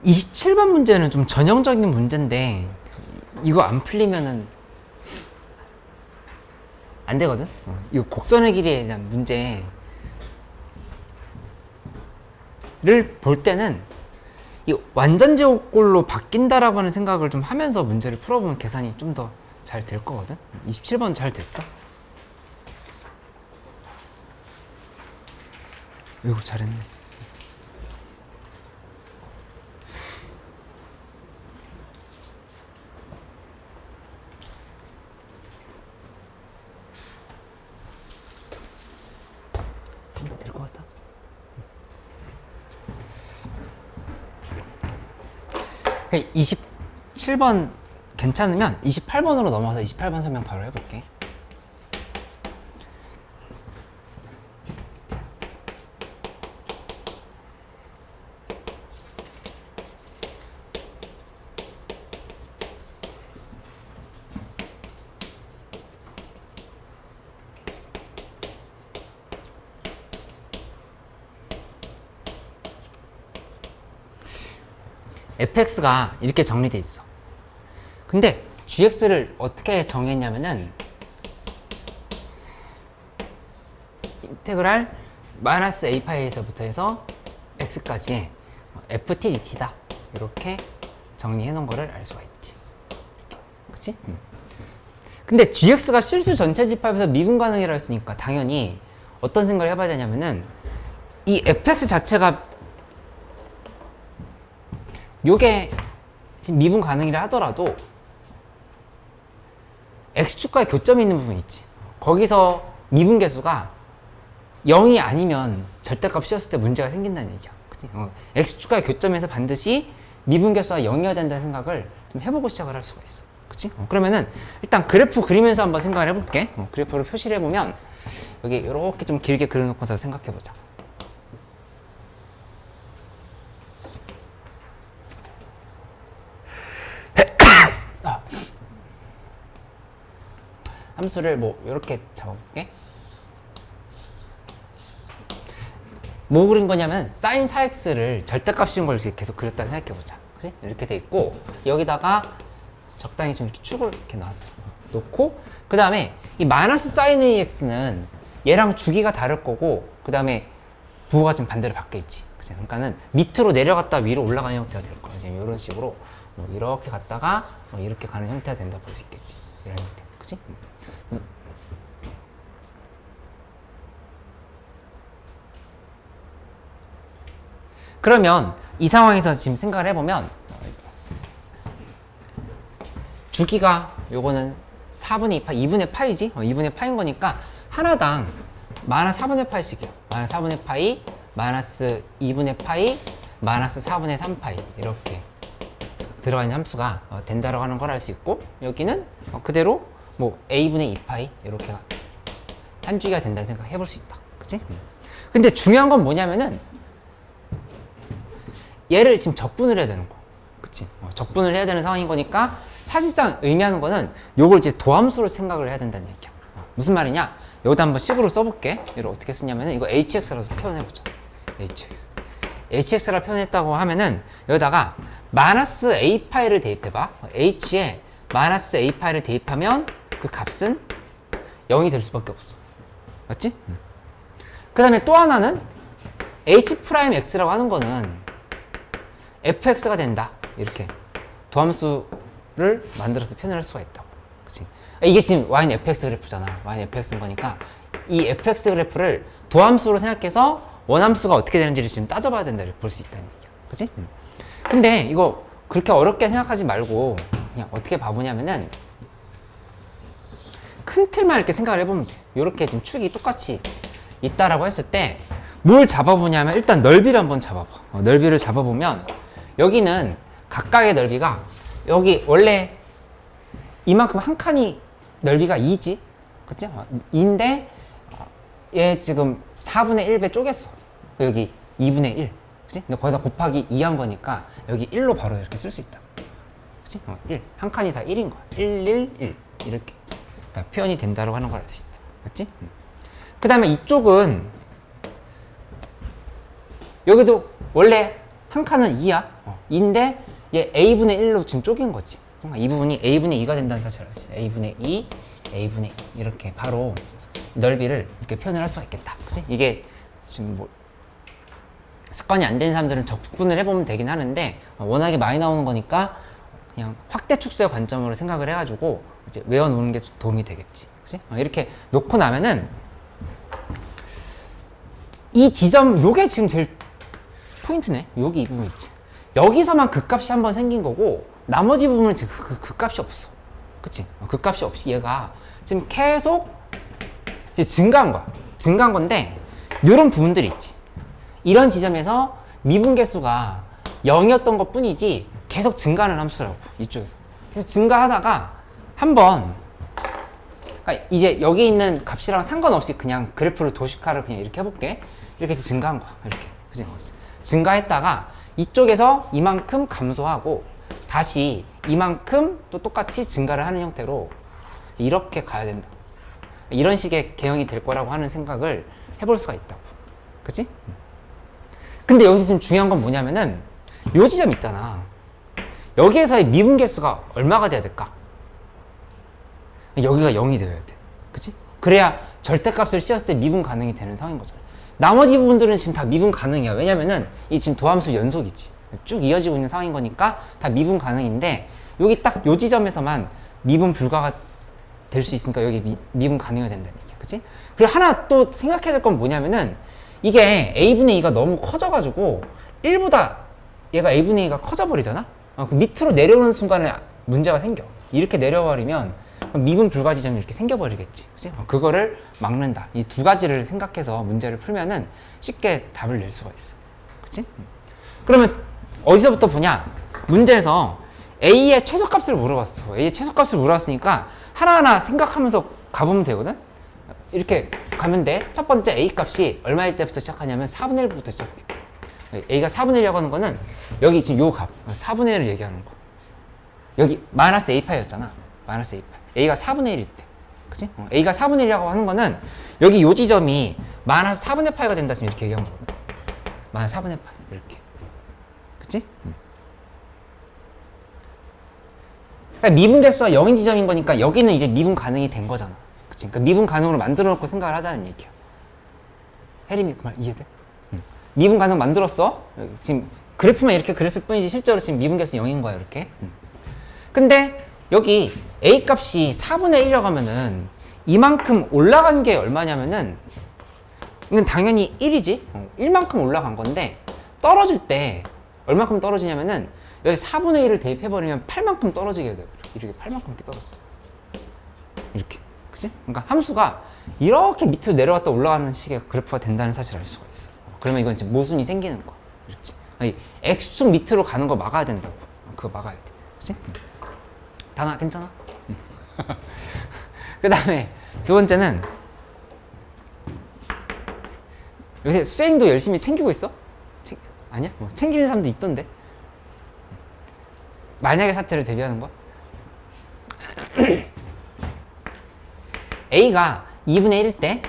Speaker 1: 27번 문제는 좀 전형적인 문제인데 이거 안 풀리면은 안 되거든? 이거 곡선의 길이에 대한 문제를 볼 때는 이 완전 제곱꼴로 바뀐다라고 하는 생각을 좀 하면서 문제를 풀어보면 계산이 좀 더 잘 될 거거든? 27번 잘 됐어. 이거 잘했네. 될 것 같다. 27번 괜찮으면 28번으로 넘어가서 28번 설명 바로 해볼게. fx가 이렇게 정리돼 있어. 근데 gx를 어떻게 정했냐면은 인테그랄 마이너스 a파이에서부터 해서 x까지 ft dt다 이렇게 정리해 놓은 거를 알 수가 있지. 그치? 근데 gx가 실수 전체 집합에서 미분 가능이라 했으니까 당연히 어떤 생각을 해봐야 되냐면은 이 fx 자체가 요게 지금 미분 가능이라 하더라도 x축과의 교점이 있는 부분이 있지. 거기서 미분 계수가 0이 아니면 절대값 씌웠을 때 문제가 생긴다는 얘기야. 그치? x축과의 교점에서 반드시 미분 계수가 0이어야 된다는 생각을 좀 해보고 시작을 할 수가 있어. 그치? 그러면은 일단 그래프 그리면서 한번 생각을 해볼게. 그래프를 표시를 해보면 여기 이렇게 좀 길게 그려놓고서 생각해보자. 함수를 뭐 이렇게 잡아볼게. 뭐 그린 거냐면 sin 4x를 절대값 씌운 걸 계속 그렸다 생각해보자. 그치? 이렇게 돼 있고 여기다가 적당히 좀 이렇게 축을 이렇게 놨어. 놓고 그 다음에 이 마이너스 sin ax는 얘랑 주기가 다를 거고 그 다음에 부호가 지금 반대로 바뀌어 있지. 그치? 그러니까는 밑으로 내려갔다 위로 올라가는 형태가 될 거야. 지금 이런 식으로 뭐 이렇게 갔다가 뭐 이렇게 가는 형태가 된다 볼 수 있겠지. 이런 형태. 그치? 그러면 이 상황에서 지금 생각을 해보면 주기가 요거는 4분의 2 파이, 2분의 파이지? 2분의 파인 거니까 하나당 마이너스 4분의 파이씩이요. 마이너스 4분의 파이, 마이너스 2분의 파이, 마이너스 4분의 3파이 이렇게 들어가 있는 함수가 된다라고 하는 걸 알 수 있고 여기는 그대로 뭐 a분의 2파이 이렇게 한 주기가 된다는 생각 해볼 수 있다. 그치? 근데 중요한 건 뭐냐면은 얘를 지금 적분을 해야 되는 거야. 그치? 적분을 해야 되는 상황인 거니까 사실상 의미하는 거는 요걸 이제 도함수로 생각을 해야 된다는 얘기야. 무슨 말이냐? 여기다 한번 식으로 써볼게. 이걸 어떻게 쓰냐면은 이거 hx라서 표현해보자. hx라 표현했다고 하면은 여기다가 마이너스 a파이를 대입해봐. h에 마이너스 a파이를 대입하면 그 값은 0이 될 수밖에 없어. 맞지? 그 다음에 또 하나는 h'x라고 하는 거는 fx가 된다. 이렇게 도함수를 만들어서 표현할 수가 있다고. 그치? 이게 지금 y는 fx 그래프잖아. y는 fx인 거니까 이 fx 그래프를 도함수로 생각해서 원함수가 어떻게 되는지를 지금 따져봐야 된다. 이렇게 볼 수 있다는 얘기야. 그치? 근데 이거 그렇게 어렵게 생각하지 말고 그냥 어떻게 봐보냐면은 큰 틀만 이렇게 생각을 해보면 돼. 이렇게 지금 축이 똑같이 있다라고 했을 때 뭘 잡아보냐면 일단 넓이를 한번 잡아봐. 넓이를 잡아보면 여기는 각각의 넓이가 여기 원래 이만큼 한 칸이 넓이가 2지? 그치? 2인데 얘 지금 4분의 1배 쪼갰어. 여기 2분의 1. 그치? 근데 거기다 곱하기 2 한 거니까 여기 1로 바로 이렇게 쓸 수 있다. 그치? 1. 한 칸이 다 1인 거야. 1, 1, 1. 이렇게 다 표현이 된다고 하는 걸 알 수 있어. 그치? 그 다음에 이쪽은 여기도 원래 한 칸은 2야. 인데 얘 a분의 1로 지금 쪼갠 거지. 그러니까 이 부분이 a분의 2가 된다는 사실을 알지. a분의 2, a분의 2 이렇게 바로 넓이를 이렇게 표현을 할 수가 있겠다. 그치? 이게 지금 뭐 습관이 안 된 사람들은 적분을 해보면 되긴 하는데 워낙에 많이 나오는 거니까 그냥 확대 축소의 관점으로 생각을 해가지고 이제 외워놓는 게 도움이 되겠지. 그치? 이렇게 놓고 나면은 이 지점, 요게 지금 제일 포인트네. 여기 이 부분 있지. 여기서만 극값이 한번 생긴 거고 나머지 부분은 지금 극값이 없어. 그치? 극값이 없이 얘가 지금 계속 이제 증가한 거야. 증가한 건데 요런 부분들이 있지. 이런 지점에서 미분계수가 0이었던 것 뿐이지 계속 증가하는 함수라고. 이쪽에서. 그래서 증가하다가 한번 그러니까 이제 여기 있는 값이랑 상관없이 그냥 그래프를 도식화를 그냥 이렇게 해볼게. 이렇게 해서 증가한 거야. 이렇게. 그치? 증가했다가 이쪽에서 이만큼 감소하고 다시 이만큼 또 똑같이 증가를 하는 형태로 이렇게 가야 된다. 이런 식의 개형이 될 거라고 하는 생각을 해볼 수가 있다고. 그치? 근데 여기서 지금 중요한 건 뭐냐면은 요 지점 있잖아. 여기에서의 미분계수가 얼마가 돼야 될까? 여기가 0이 되어야 돼. 그치? 그래야 절대값을 씌웠을 때 미분 가능이 되는 상황인 거잖아. 나머지 부분들은 지금 다 미분 가능이야. 왜냐면은 이 지금 도함수 연속이지. 쭉 이어지고 있는 상황인 거니까 다 미분 가능인데 여기 딱 요 지점에서만 미분 불가가 될 수 있으니까 여기 미분 가능해야 된다는 얘기야. 그치? 그리고 하나 또 생각해야 될 건 뭐냐면은 이게 a분의 2가 너무 커져가지고 1보다 얘가 a분의 2가 커져버리잖아? 그 밑으로 내려오는 순간에 문제가 생겨. 이렇게 내려버리면 미분 불가 지점이 이렇게 생겨버리겠지. 그치? 그거를 막는다. 이 두 가지를 생각해서 문제를 풀면은 쉽게 답을 낼 수가 있어. 그치? 그러면 어디서부터 보냐? 문제에서 A의 최소값을 물어봤어. A의 최소값을 물어봤으니까 하나하나 생각하면서 가보면 되거든? 이렇게 가면 돼. 첫 번째 A 값이 얼마일 때부터 시작하냐면 4분의 1부터 시작해. A가 4분의 1이라고 하는 거는 여기 지금 요 값, 4분의 1을 얘기하는 거. 여기 마이너스 A파이였잖아. 마이너스 A파. A가 4분의 1일 때. 그치? A가 4분의 1이라고 하는 거는 여기 요 지점이 마이너스 4분의 파이가 된다 지금 이렇게 얘기한 거거든. 마이너스 4분의 파이. 이렇게. 그치? 그러니까 미분계수가 0인 지점인 거니까 여기는 이제 미분 가능이 된 거잖아. 그치? 그러니까 미분 가능으로 만들어 놓고 생각을 하자는 얘기야. 혜림이 그 말 이해돼? 미분 가능 만들었어? 지금 그래프만 이렇게 그렸을 뿐이지 실제로 지금 미분계수 0인 거야 이렇게. 근데 여기 A 값이 4분의 1이라고 하면은 이만큼 올라간 게 얼마냐면은 이건 당연히 1이지. 1만큼 올라간 건데 떨어질 때 얼마큼 떨어지냐면은 여기 4분의 1을 대입해버리면 8만큼 떨어지게 돼. 이렇게 8만큼 이렇게 떨어져. 이렇게. 그치? 그러니까 함수가 이렇게 밑으로 내려갔다 올라가는 식의 그래프가 된다는 사실을 알 수가 있어. 그러면 이건 이제 모순이 생기는 거야. 그렇지? 아니, X축 밑으로 가는 거 막아야 된다고. 그거 막아야 돼. 그치? 다나, 괜찮아? 그 다음에 두 번째는 요새 수행도 열심히 챙기고 있어? 아니야? 뭐 챙기는 사람도 있던데. 만약의 사태를 대비하는 거야? A가 2분의 1일 때,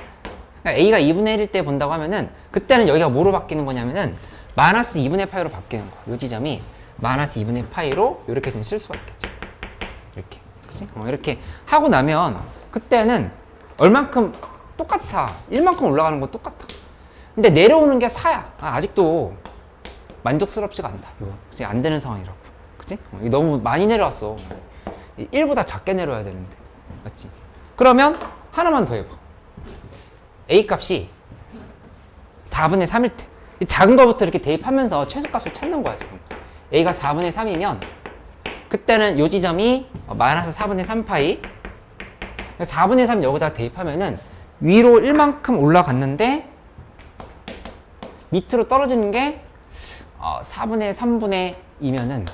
Speaker 1: 그러니까 A가 2분의 1일 때 본다고 하면은 그때는 여기가 뭐로 바뀌는 거냐면은 마이너스 2분의 파이로 바뀌는 거야. 이 지점이 마이너스 2분의 파이로 이렇게 좀 쓸 수가 있겠지. 이렇게. 그치? 이렇게 하고 나면 그때는 얼만큼 똑같이 4. 1만큼 올라가는 건 똑같아. 근데 내려오는 게 4야. 아직도 만족스럽지가 않다. 이거. 그치? 안 되는 상황이라고. 그치? 너무 많이 내려왔어. 1보다 작게 내려와야 되는데. 맞지? 그러면 하나만 더 해봐. A 값이 4분의 3일 때. 이 작은 거부터 이렇게 대입하면서 최소값을 찾는 거야, 지금. A가 4분의 3이면 그때는 요 지점이 마이너스 4분의 3파이 4분의 3 여기다 대입하면은 위로 1만큼 올라갔는데 밑으로 떨어지는 게 4분의 3분의 2면은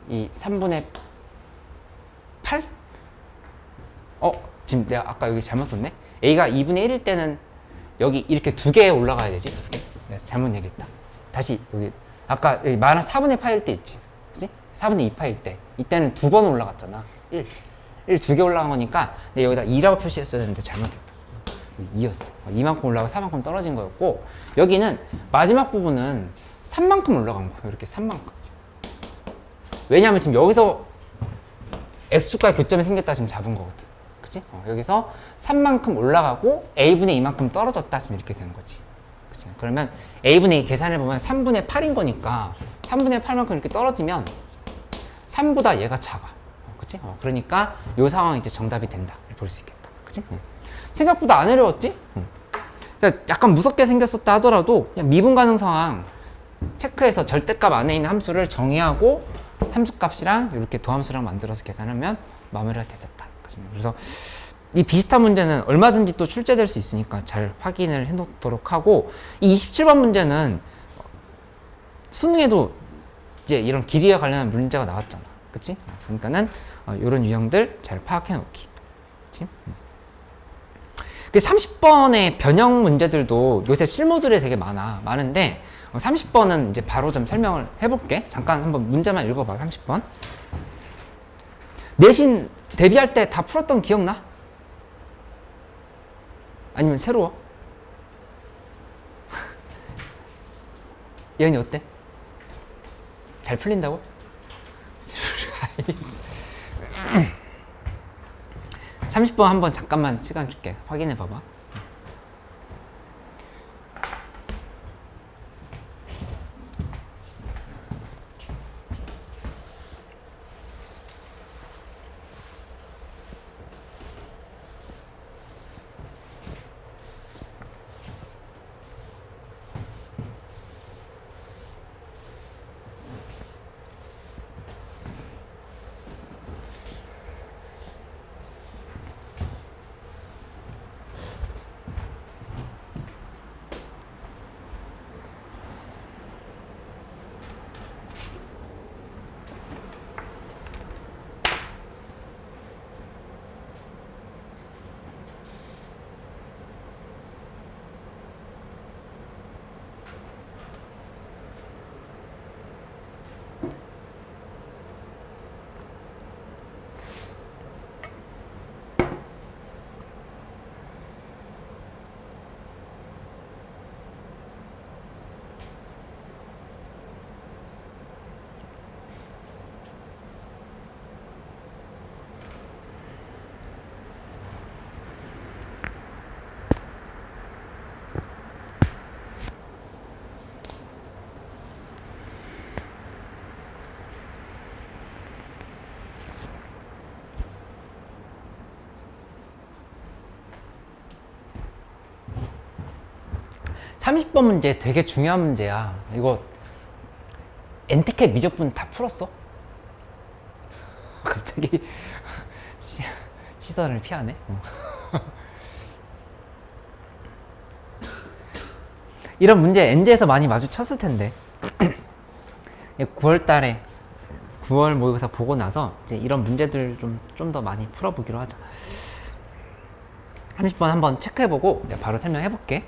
Speaker 1: 이 3분의 8? 지금 내가 아까 여기 잘못 썼네? A가 2분의 1일 때는 여기 이렇게 두 개 올라가야 되지? 두 개? 내가 잘못 얘기했다. 다시 여기 아까 여기 마이너스 4분의 파일 때 있지? 그치? 4분의 2파일 때 이때는 두 번 올라갔잖아. 1 두 개 올라간 거니까 근데 여기다 2라고 표시했어야 되는데 잘못했다. 2였어. 이만큼 올라가고 4만큼 떨어진 거였고 여기는 마지막 부분은 3만큼 올라간 거예요. 이렇게 3만큼. 왜냐하면 지금 여기서 x축과의 교점이 생겼다 지금 잡은 거거든. 그치? 여기서 3만큼 올라가고 a분의 2만큼 떨어졌다 지금 이렇게 되는 거지. 그치? 그러면 a분의 2 계산해보면 3분의 8인 거니까 3분의 8만큼 이렇게 떨어지면 3보다 얘가 작아. 그치? 그러니까 이 상황이 이제 정답이 된다. 볼 수 있겠다. 그치? 생각보다 안 어려웠지? 그러니까 약간 무섭게 생겼었다 하더라도 그냥 미분 가능 상황 체크해서 절대값 안에 있는 함수를 정의하고 함수값이랑 이렇게 도함수랑 만들어서 계산하면 마무리가 됐었다. 그래서 이 비슷한 문제는 얼마든지 또 출제될 수 있으니까 잘 확인을 해 놓도록 하고, 이 27번 문제는 수능에도 이제 이런 길이와 관련한 문제가 나왔잖아. 그치? 그러니까는 이런 유형들 잘 파악해 놓기. 그치? 30번의 변형 문제들도 요새 실무들이 되게 많은데 30번은 이제 바로 좀 설명을 해볼게. 잠깐 한번 문제만 읽어봐. 30번. 내신 대비할 때 다 풀었던 기억나? 아니면 새로워? 예은이 어때? 잘 풀린다고? 30번 한번 잠깐만 시간 줄게. 확인해 봐봐. 삼십 번 문제 되게 중요한 문제야. 이거 엔티켓 미적분 다 풀었어? 갑자기 시선을 피하네. 이런 문제 엔제에서 많이 마주쳤을 텐데 9월 달에 9월 모의고사 보고 나서 이제 이런 문제들 좀 더 많이 풀어보기로 하자. 30번 한번 체크해보고 내가 바로 설명해볼게.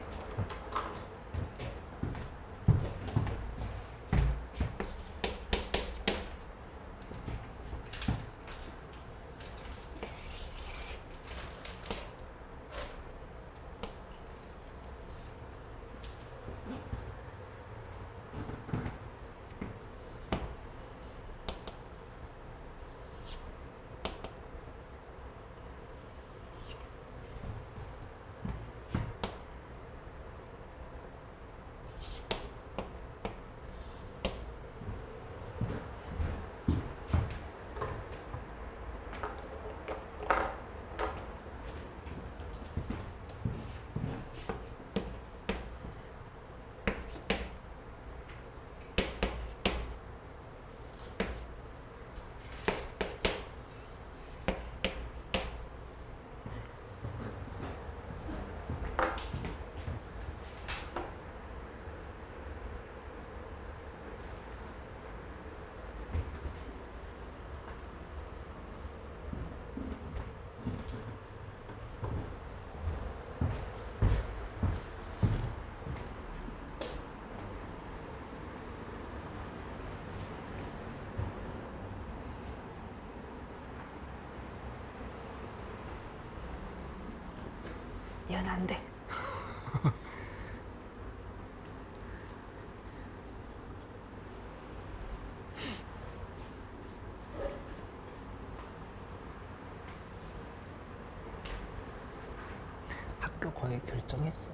Speaker 1: 얘는 안 돼. 학교 거의 결정했어.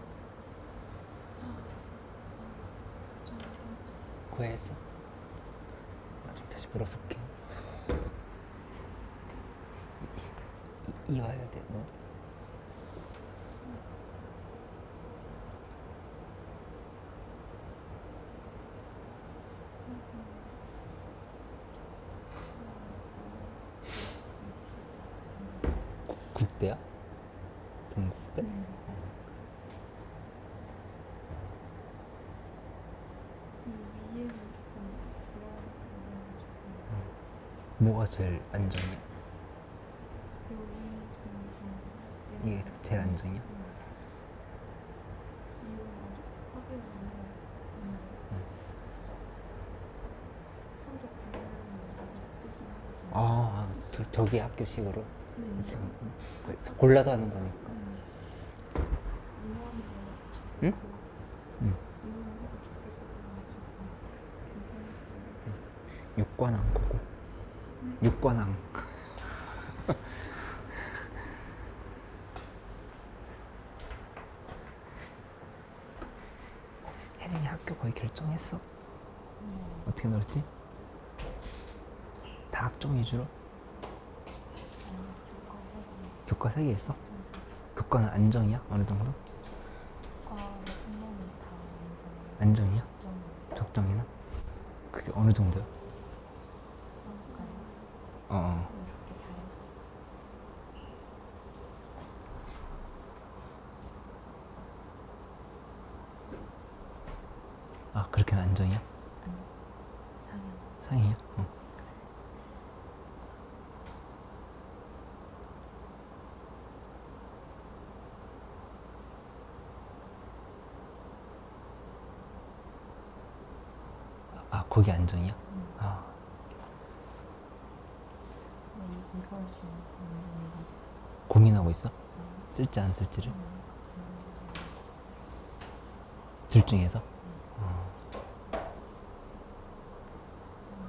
Speaker 1: 구했어? 나중에 다시 물어볼게. 이와야 돼, 너? 국대야? 동국대? 뭐가 제일 안정이야? 이게 제일 안정이야? 아, 저기 학교식으로? 지금 골라서 하는 거니까. 응? 응. 육관왕 고고. 육관왕. 혜린이 학교 거의 결정했어? 어떻게 넣을지? 다 학종 위주로? 교과 3개 있어? 교과는 안정이야? 어느 정도? 안정이야? 적정이나? 그게 어느 정도야? 어. 아, 그렇게는 안정이야? 상이야? 어. 아, 거기 안정이야? 아. 고민하고 있어? 쓸지 안 쓸지를? 둘 중에서?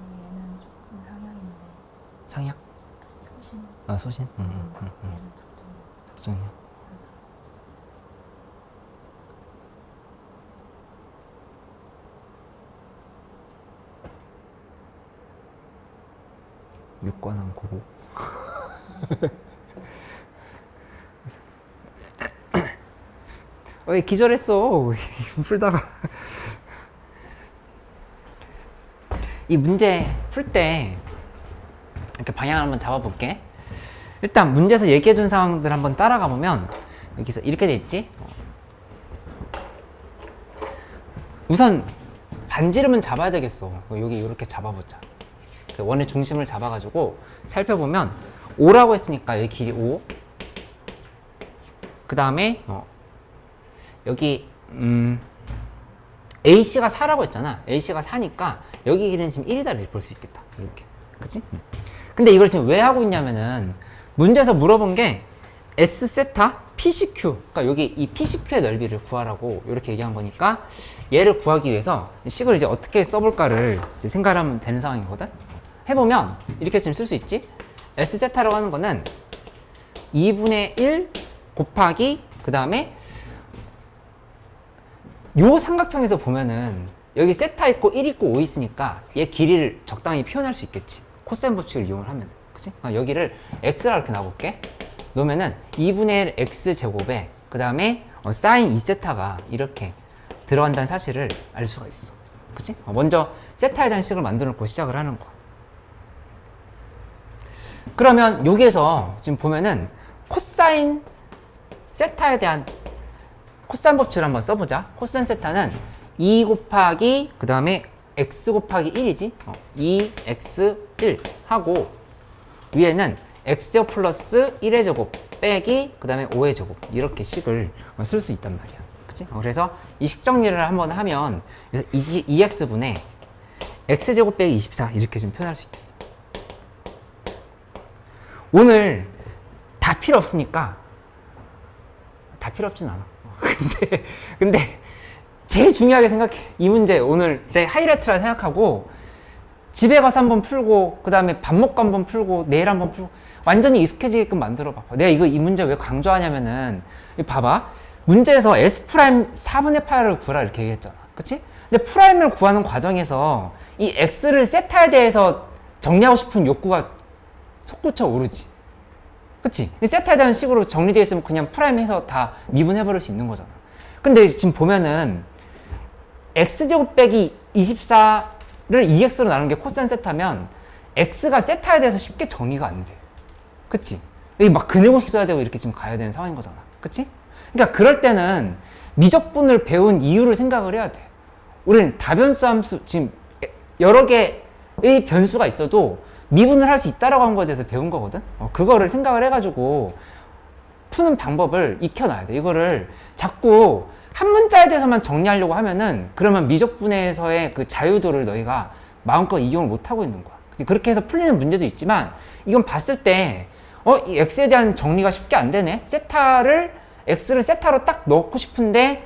Speaker 2: 얘는 조금 상향인데
Speaker 1: 상향?
Speaker 2: 소신.
Speaker 1: 아, 소신? 응.
Speaker 2: 얘는 적정.
Speaker 1: 적정이야.
Speaker 2: 그래서
Speaker 1: 육관왕 고고. 왜 기절했어? 풀다가. 이 문제 풀 때 이렇게 방향을 한번 잡아볼게. 일단 문제에서 얘기해준 상황들 한번 따라가 보면 여기서 이렇게 돼 있지? 우선 반지름은 잡아야 되겠어. 여기 이렇게 잡아보자. 원의 중심을 잡아가지고 살펴보면 5라고 했으니까 여기 길이 5. 그 다음에 여기 AC가 4라고 했잖아. AC가 4니까 여기 길이는 지금 1이다 이렇게 볼 수 있겠다. 이렇게. 그치? 근데 이걸 지금 왜 하고 있냐면은 문제에서 물어본 게 S 세타 PCQ. 그러니까 여기 이 PCQ의 넓이를 구하라고 이렇게 얘기한 거니까 얘를 구하기 위해서 식을 이제 어떻게 써볼까를 이제 생각을 하면 되는 상황이거든. 해보면 이렇게 지금 쓸 수 있지. S 세타라고 하는 거는 2분의 1 곱하기 그 다음에 요 삼각형에서 보면은 여기 세타 있고 1 있고 5 있으니까 얘 길이를 적당히 표현할 수 있겠지. 코사인 법칙을 이용을 하면. 그치? 여기를 x라 이렇게 놔볼게. 놓으면은 2분의 1 x 제곱에 그 다음에 사인 2세타가 이렇게 들어간다는 사실을 알 수가 있어. 그치? 먼저 세타에 대한 식을 만들어 놓고 시작을 하는 거야. 그러면 여기에서 지금 보면은 코사인 세타에 대한 코사인 법칙을 한번 써보자. 코사인 세타는 2 곱하기 그 다음에 x 곱하기 1이지. 2x1 하고 위에는 x제곱 플러스 1의 제곱 빼기 그 다음에 5의 제곱 이렇게 식을 쓸 수 있단 말이야. 그치? 그래서 이 식 정리를 한번 하면 2x분의 x제곱 빼기 24 이렇게 좀 표현할 수 있겠어. 오늘 다 필요 없으니까 다 필요 없진 않아. 근데 제일 중요하게 생각해. 이 문제 오늘의 하이라이트라 생각하고 집에 가서 한번 풀고 그 다음에 밥 먹고 한번 풀고 내일 한번 풀고 완전히 익숙해지게끔 만들어 봐봐. 내가 이 문제 왜 강조하냐면은 봐봐. 문제에서 S 프라임 4분의 파이를 구하라 이렇게 얘기했잖아. 그치? 근데 프라임을 구하는 과정에서 이 X를 세타에 대해서 정리하고 싶은 욕구가 솟구쳐 오르지. 그치? 이 세타에 대한 식으로 정리되어 있으면 그냥 프라임 해서 다 미분해버릴 수 있는 거잖아. 근데 지금 보면은 X제곱 빼기 24를 2X로 나누는 게 코사인 세타면 X가 세타에 대해서 쉽게 정리가 안 돼. 그치? 여기 막 근해공식 써야 되고 이렇게 지금 가야 되는 상황인 거잖아. 그치? 그러니까 그럴 때는 미적분을 배운 이유를 생각을 해야 돼. 우리는 다변수 함수, 지금 여러 개의 변수가 있어도 미분을 할 수 있다라고 한 거에 대해서 배운 거거든? 그거를 생각을 해가지고 푸는 방법을 익혀놔야 돼. 이거를 자꾸 한 문자에 대해서만 정리하려고 하면은 그러면 미적분에서의 그 자유도를 너희가 마음껏 이용을 못하고 있는 거야. 그렇게 해서 풀리는 문제도 있지만 이건 봤을 때 이 x에 대한 정리가 쉽게 안 되네. x를 세타로 딱 넣고 싶은데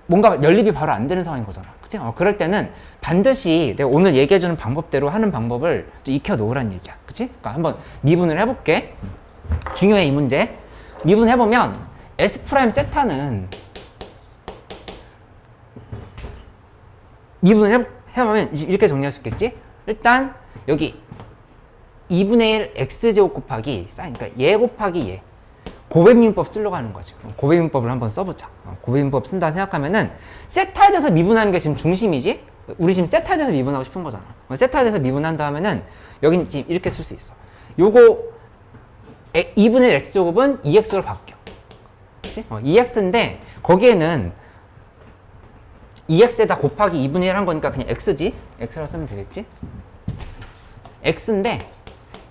Speaker 1: 뭔가 연립이 바로 안 되는 상황인 거잖아. 그치? 그럴 때는 반드시 내가 오늘 얘기해주는 방법대로 하는 방법을 또 익혀 놓으란 얘기야. 그치? 그러니까 한번 미분을 해볼게. 중요해, 이 문제. 미분해보면 S 프라임 세타는 미분을 해보면 이렇게 정리할 수 있겠지? 일단 여기 2분의 1 x제곱 곱하기 사인, 그러니까 얘 곱하기 얘. 고배민법 쓰려고 하는 거지. 고배민법을 한번 써보자. 고배민법 쓴다 생각하면은 세타에 대해서 미분하는 게 지금 중심이지? 우리 지금 세타에 대해서 미분하고 싶은 거잖아. 세타에 대해서 미분한다 하면은 여긴 지금 이렇게 쓸 수 있어. 요거 2분의 1 x제곱은 2x로 바뀌어. 그치? 2x인데 거기에는 2x에다 곱하기 2분의 1 한 거니까 그냥 x지? x라 쓰면 되겠지? x인데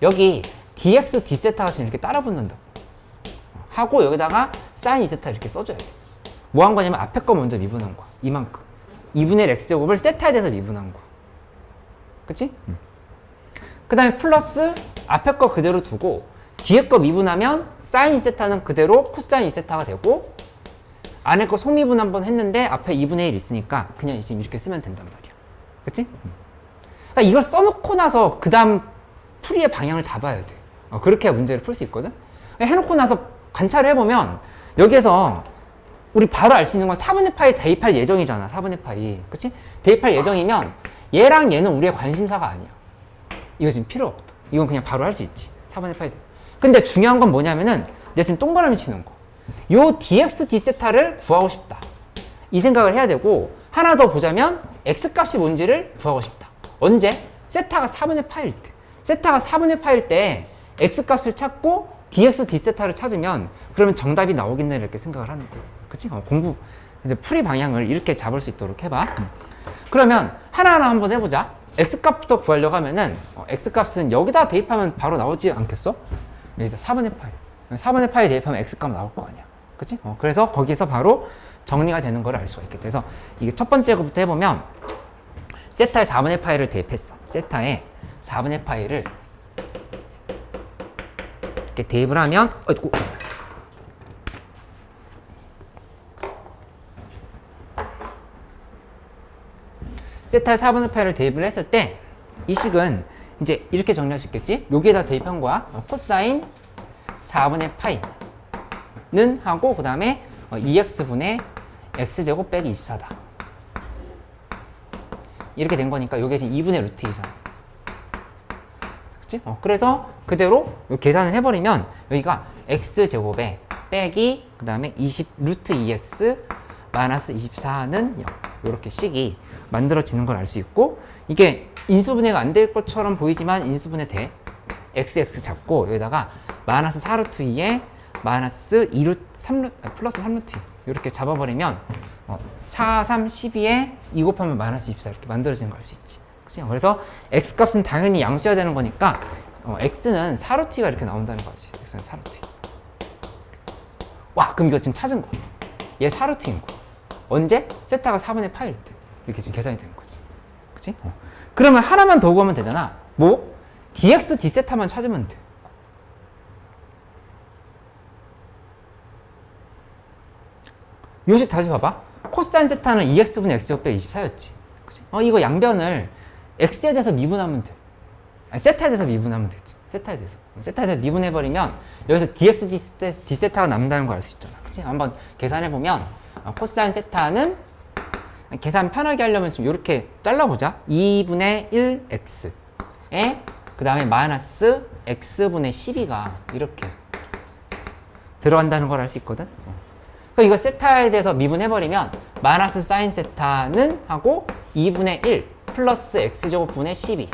Speaker 1: 여기 dx, d세타가 지금 이렇게 따라 붙는다. 하고 여기다가 사인 2세타 이렇게 써줘야 돼. 뭐 한 거냐면 앞에 거 먼저 미분한 거야. 이만큼. 2분의 1 x제곱을 세타에 대해서 미분한 거야. 그치? 그 다음에 플러스 앞에 거 그대로 두고 뒤에 거 미분하면 사인 2세타는 그대로 코사인 2세타가 되고 안에 거 소미분 한번 했는데 앞에 2분의 1 있으니까 그냥 지금 이렇게 쓰면 된단 말이야. 그치? 그러니까 이걸 써놓고 나서 그 다음 풀이의 방향을 잡아야 돼. 그렇게 해야 문제를 풀 수 있거든? 해놓고 나서 관찰을 해보면 여기에서 우리 바로 알 수 있는 건 4분의 파이 대입할 예정이잖아. 4분의 파이. 그치? 대입할 예정이면 얘랑 얘는 우리의 관심사가 아니야. 이거 지금 필요 없다. 이건 그냥 바로 할 수 있지. 4분의 파이 대입. 근데 중요한 건 뭐냐면은 내가 지금 동그라미 치는 거. 요 dx, d세타를 구하고 싶다. 이 생각을 해야 되고 하나 더 보자면 x값이 뭔지를 구하고 싶다. 언제? 세타가 4분의 파일 때. 세타가 4분의 파일 때 x값을 찾고 dx, d세타를 찾으면 그러면 정답이 나오겠네 이렇게 생각을 하는 거예요. 그치? 공부 이제 풀이 방향을 이렇게 잡을 수 있도록 해봐. 그러면 하나하나 한번 해보자. x값부터 구하려고 하면은 x값은 여기다 대입하면 바로 나오지 않겠어? 여기서 4분의 파이. 4분의 파이 대입하면 x값 나올 거 아니야. 그치? 그래서 거기서 바로 정리가 되는 걸 알 수가 있겠다. 그래서 이게 첫 번째 거부터 해보면 세타에 4분의 파이를 대입했어. 세타에 4분의 파이를 이렇게 대입을 하면 세타에 4분의 파이를 대입을 했을 때 이 식은 이제 이렇게 정리할 수 있겠지? 여기에다 대입한 거야. 코사인 4분의 파이는 하고 그 다음에 2x분의 x제곱 빼기 24다. 이렇게 된 거니까 이게 지금 2분의 루트 2잖아. 그치? 그래서 그대로 계산을 해버리면 여기가 x제곱에 빼기 그 다음에 20 루트 2x 마이너스 24는 0. 이렇게 식이 만들어지는 걸 알 수 있고 이게 인수분해가 안 될 것처럼 보이지만 인수분해 돼. xx 잡고 여기다가 마이너스 4루트 2에 마이너스 2루트 3루트 플러스 3루트 2 이렇게 잡아버리면 4, 3, 12에 2 곱하면 마이너스 24 이렇게 만들어지는 걸 알 수 있지. 그치? 그래서 x값은 당연히 양수해야 되는 거니까 x는 4루트가 이렇게 나온다는 거지. x는 4루트. 와, 그럼 이거 지금 찾은 거. 얘 4루트인 거. 언제? 세타가 4분의 파일 때. 이렇게 지금 계산이 되는 거지. 그치? 그러면 하나만 더 구하면 되잖아. 뭐? dx, d세타만 찾으면 돼. 요식 다시 봐봐. 코사인 세타는 2x분의 x제곱 빼기 24였지. 그치? 이거 양변을 x에 대해서 미분하면 돼. 아니, 세타에 대해서 미분하면 되지. 세타에 대해서 미분해버리면 여기서 dx, d세타가 남는다는 걸 알 수 있잖아. 그치? 한번 계산해보면 코사인 세타는 계산 편하게 하려면 지금 이렇게 잘라보자. 2분의 1x에 그 다음에 마이너스 x분의 12가 이렇게 들어간다는 걸 알 수 있거든. 그럼 이거 세타에 대해서 미분해버리면 마이너스 사인 세타는 하고 2분의 1 플러스 x제곱분의 12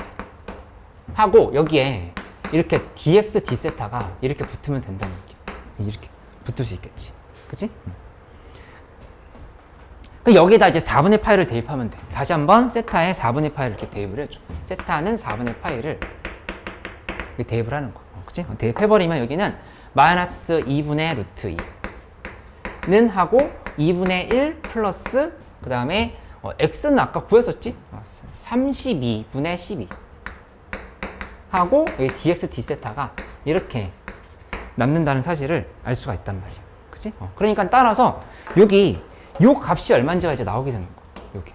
Speaker 1: 하고 여기에 이렇게 dx d세타가 이렇게 붙으면 된다는 얘기. 이렇게 붙을 수 있겠지. 그치? 여기다 이제 4분의 파이를 대입하면 돼. 다시 한번 세타에 4분의 파이를 이렇게 대입을 해줘. 세타는 4분의 파이를 이렇게 대입을 하는 거. 그치? 대입해버리면 여기는 마이너스 2분의 루트 2는 하고 2분의 1 플러스 그 다음에 x는 아까 구했었지? 32분의 12 하고 여기 dx d세타가 이렇게 남는다는 사실을 알 수가 있단 말이야. 그치? 그러니까 따라서 여기 요 값이 얼마인지가 이제 나오게 되는 거야. 여기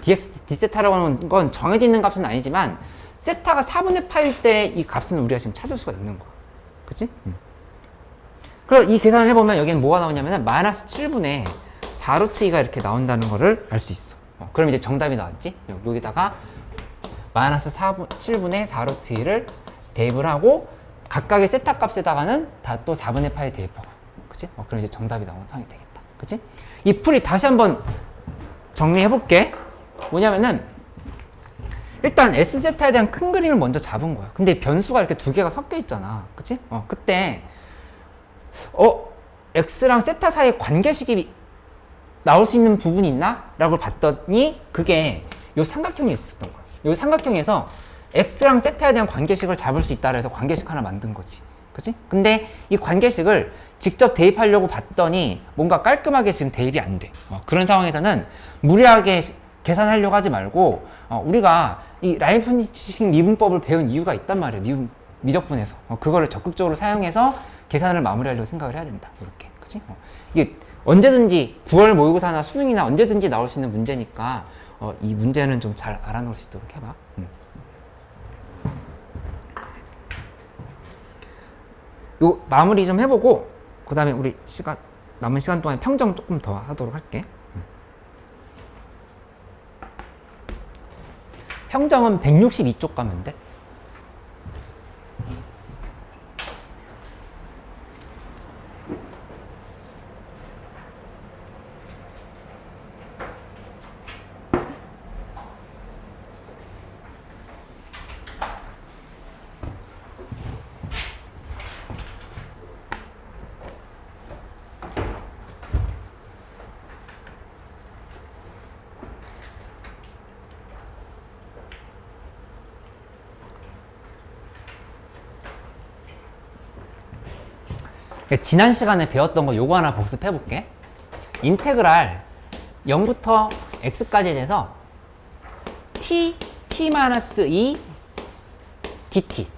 Speaker 1: dx d세타라고 하는 건 정해져 있는 값은 아니지만 세타가 4분의 파일 때 이 값은 우리가 지금 찾을 수가 있는 거야. 그치? 그럼 이 계산을 해보면 여기는 뭐가 나오냐면 마이너스 7분의 4루트 2가 이렇게 나온다는 거를 알 수 있어. 그럼 이제 정답이 나왔지? 여기다가 마이너스 7분의 4루트 2를 대입을 하고 각각의 세타 값에다가는 다 또 4분의 파이 대입하고. 그치? 그럼 이제 정답이 나오는 상황이 되겠다. 그치? 이 풀이 다시 한번 정리해볼게. 뭐냐면은 일단 S세타에 대한 큰 그림을 먼저 잡은 거야. 근데 변수가 이렇게 두 개가 섞여 있잖아. 그치? 그때 X랑 세타 사이에 관계식이 나올 수 있는 부분이 있나? 라고 봤더니 그게 요 삼각형이 있었던 거야. 요 삼각형에서 X랑 세타에 대한 관계식을 잡을 수 있다 그래서 관계식 하나 만든 거지. 그치? 근데 이 관계식을 직접 대입하려고 봤더니 뭔가 깔끔하게 지금 대입이 안 돼. 그런 상황에서는 무리하게 계산하려고 하지 말고 우리가 이 라이프니츠식 미분법을 배운 이유가 있단 말이에요. 미적분에서. 그거를 적극적으로 사용해서 계산을 마무리하려고 생각을 해야 된다. 이렇게. 그치? 이게 언제든지 9월 모의고사나 수능이나 언제든지 나올 수 있는 문제니까 이 문제는 좀 잘 알아놓을 수 있도록 해봐. 요 마무리 좀 해보고 그 다음에 우리 남은 시간 동안에 평정 조금 더 하도록 할게. 평정은 162쪽 가면 돼. 지난 시간에 배웠던 거 요거 하나 복습해 볼게. 인테그랄 0부터 x까지에 대해서 t-2 dt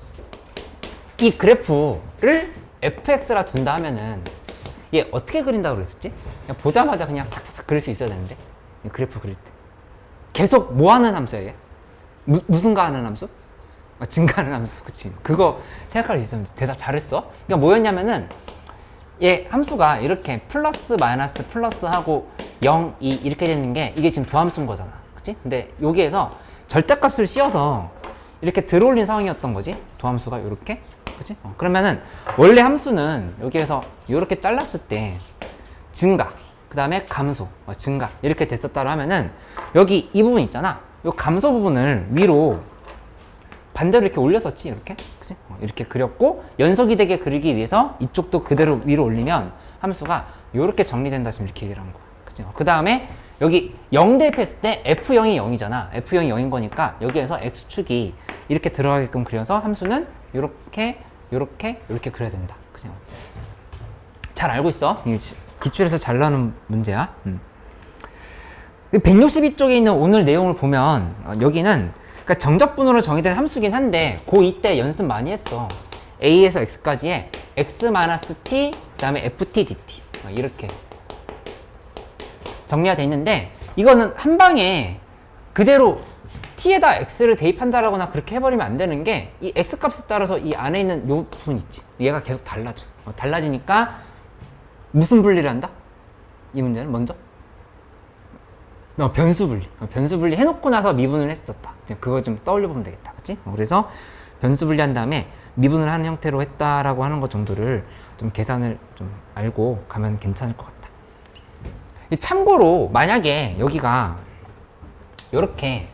Speaker 1: 이 그래프를 fx라 둔다 하면은 얘 어떻게 그린다고 그랬었지? 그냥 보자마자 그냥 탁탁탁 그릴 수 있어야 되는데 그래프 그릴 때 계속 뭐 하는 함수야 얘? 무슨가 하는 함수? 증가하는 함수. 그치? 그거 생각할 수 있으면 대답 잘했어. 그러니까 뭐였냐면은 얘 함수가 이렇게 플러스 마이너스 플러스 하고 0, 2 이렇게 되는 게 이게 지금 도함수인 거잖아. 그치? 근데 여기에서 절대값을 씌워서 이렇게 들어올린 상황이었던 거지. 도함수가 이렇게. 그치? 그러면은 원래 함수는 여기에서 이렇게 잘랐을 때 증가, 그 다음에 감소, 증가 이렇게 됐었다고 하면은 여기 이 부분 있잖아. 이 감소 부분을 위로 반대로 이렇게 올렸었지. 이렇게. 그치? 이렇게 그렸고 연속이 되게 그리기 위해서 이쪽도 그대로 위로 올리면 함수가 이렇게 정리된다. 지금 이렇게 얘기를 한 거야. 그치? 그 다음에 여기 0 대입했을 때 F0이 0이잖아. F0이 0인 거니까 여기에서 X축이 이렇게 들어가게끔 그려서 함수는 이렇게 그려야 된다. 그냥 잘 알고 있어. 기출에서 잘 나오는 문제야. 162쪽에 있는 오늘 내용을 보면 여기는 그러니까 정적분으로 정의된 함수긴 한데 고2 때 연습 많이 했어. A에서 X까지의 X-T 그 다음에 FT DT 이렇게 정리가 돼 있는데 이거는 한 방에 그대로 T에다 X를 대입한다라거나 그렇게 해버리면 안 되는 게 이 X 값에 따라서 이 안에 있는 요 부분 있지. 얘가 계속 달라져. 달라지니까 무슨 분리를 한다? 이 문제는 먼저 변수 분리. 변수 분리 해놓고 나서 미분을 했었다. 그거 좀 떠올려 보면 되겠다. 그치? 그래서 변수 분리한 다음에 미분을 하는 형태로 했다라고 하는 것 정도를 좀 계산을 좀 알고 가면 괜찮을 것 같다. 참고로 만약에 여기가 이렇게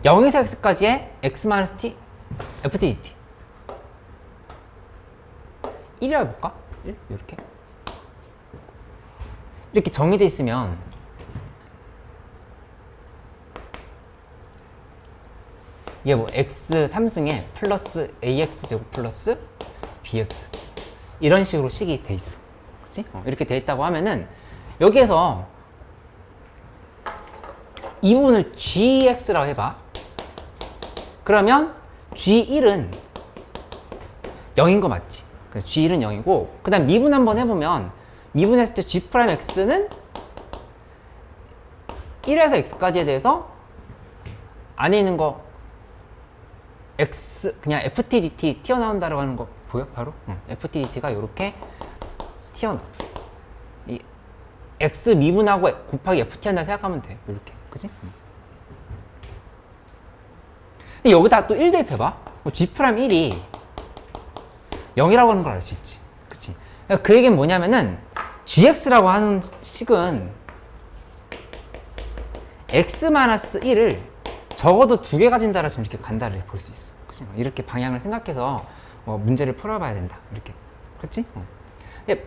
Speaker 1: 0에서 x까지의 x-t f(t)dt 1이라 해볼까? 1? 이렇게 정의되어 있으면 이게 뭐 x 3승에 플러스 ax제곱 플러스 bx 이런 식으로 식이 돼 있어. 그치? 이렇게 돼 있다고 하면은 여기에서 이 부분을 gx라고 해봐. 그러면 g1은 0인 거 맞지? g1은 0이고 그 다음 미분 한번 해보면 미분했을 때 g'x는 1에서 x까지에 대해서 안에 있는 거 x 그냥 ft(dt) 튀어나온다라고 하는 거 보여? 바로? ft(dt가 이렇게 튀어나와. 이 x 미분하고 곱하기 ft 한다 생각하면 돼. 이렇게. 그지? 근데 여기다 또 1 대입해봐. g'1이 0이라고 하는 걸 알 수 있지. 그치? 그러니까 그 얘기는 뭐냐면은 gx라고 하는 식은 x-1을 적어도 2개 가진다라 지금 이렇게 간다를 볼 수 있어. 그치? 이렇게 방향을 생각해서 문제를 풀어봐야 된다. 이렇게. 그치? 근데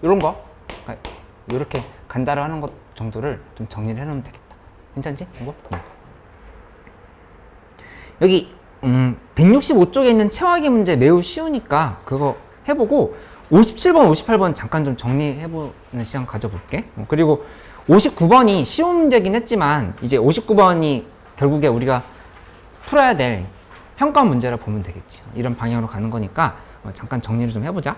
Speaker 1: 이런 거, 그러니까 이렇게 간다라 하는 것 정도를 좀 정리를 해놓으면 되겠다. 괜찮지? 이거? 여기 165쪽에 있는 체화기 문제 매우 쉬우니까 그거 해보고 57번, 58번 잠깐 좀 정리해보는 시간 가져볼게. 그리고 59번이 쉬운 문제긴 했지만 이제 59번이 결국에 우리가 풀어야 될 평가 문제라 보면 되겠지. 이런 방향으로 가는 거니까 잠깐 정리를 좀 해보자.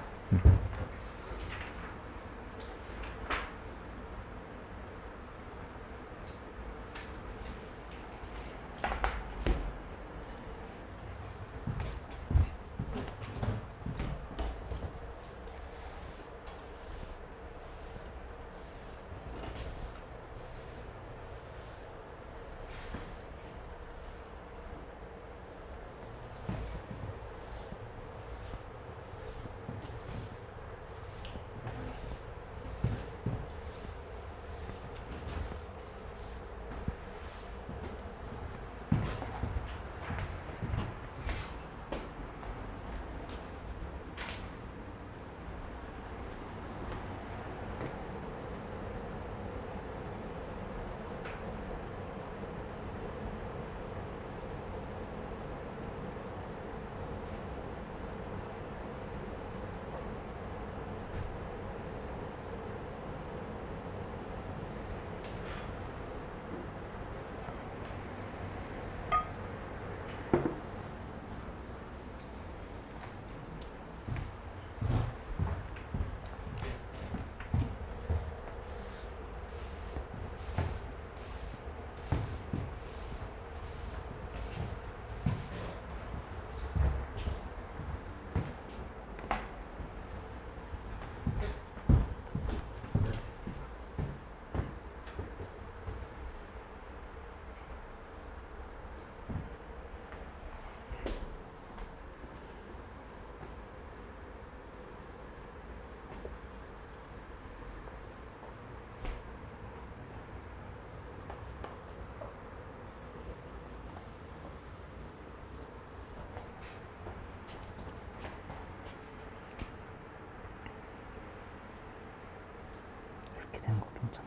Speaker 1: 되는 거 괜찮아.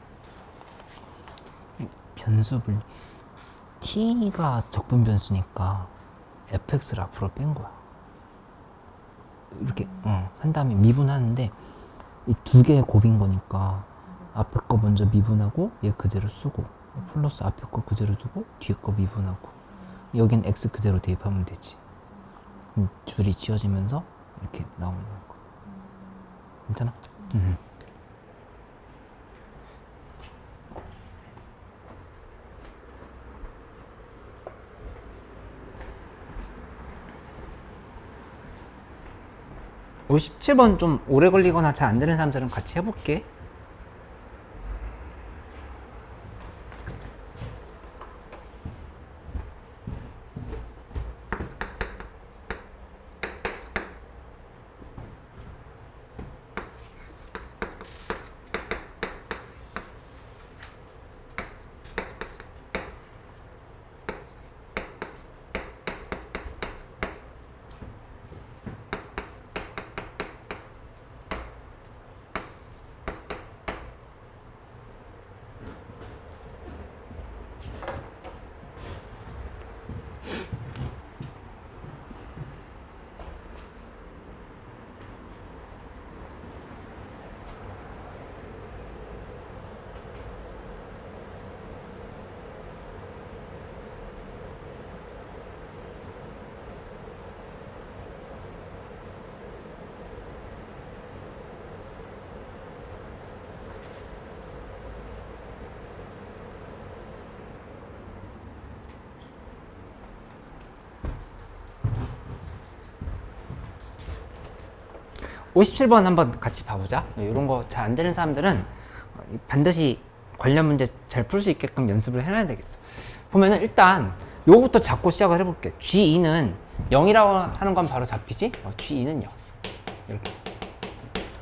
Speaker 1: 변수 분리 t가 적분 변수니까 fx를 앞으로 뺀 거야. 이렇게 한 다음에 미분하는데 이 두 개의 곱인 거니까 앞에 거 먼저 미분하고 얘 그대로 쓰고 플러스 앞에 거 그대로 두고 뒤에 거 미분하고 여긴 x 그대로 대입하면 되지. 줄이 지어지면서 이렇게 나오는 거. 괜찮아? 57번 좀 오래 걸리거나 잘 안 되는 사람들은 같이 해볼게. 오십칠 번 한번 같이 봐보자. 이런 거 잘 안 되는 사람들은 반드시 관련 문제 잘 풀 수 있게끔 연습을 해놔야 되겠어. 보면은 일단 요거부터 잡고 시작을 해볼게. G2는 0이라고 하는 건 바로 잡히지? G2는 0. 이렇게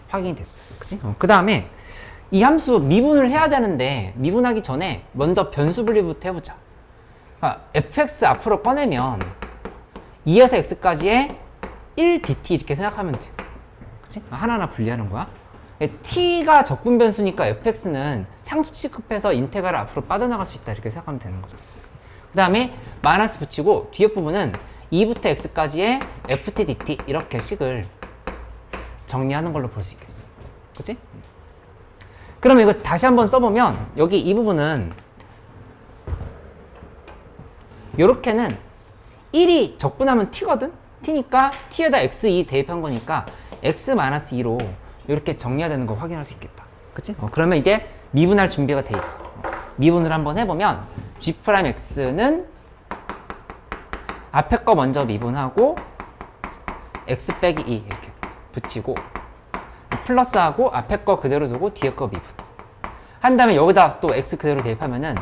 Speaker 1: 확인이 됐어. 그치? 그 다음에 이 함수 미분을 해야 되는데 미분하기 전에 먼저 변수 분리부터 해보자. fx 앞으로 꺼내면 2에서 x까지의 1dt 이렇게 생각하면 돼. 그치? 하나하나 분리하는 거야. t가 적분 변수니까 fx는 상수 취급해서 인테그랄 앞으로 빠져나갈 수 있다 이렇게 생각하면 되는 거죠. 그 다음에 마이너스 붙이고 뒤에 부분은 2부터 x까지의 ft dt 이렇게 식을 정리하는 걸로 볼 수 있겠어. 그치? 그러면 이거 다시 한번 써보면 여기 이 부분은 요렇게는 1이 적분하면 t거든? t니까 t에다 x2 대입한 거니까 x-2로 이렇게 정리해야 되는 거 확인할 수 있겠다. 그치? 그러면 이제 미분할 준비가 돼 있어. 미분을 한번 해보면 g'x는 앞에 거 먼저 미분하고 x 빼기 2 이렇게 붙이고 플러스하고 앞에 거 그대로 두고 뒤에 거 미분 한 다음에 여기다 또 x 그대로 대입하면은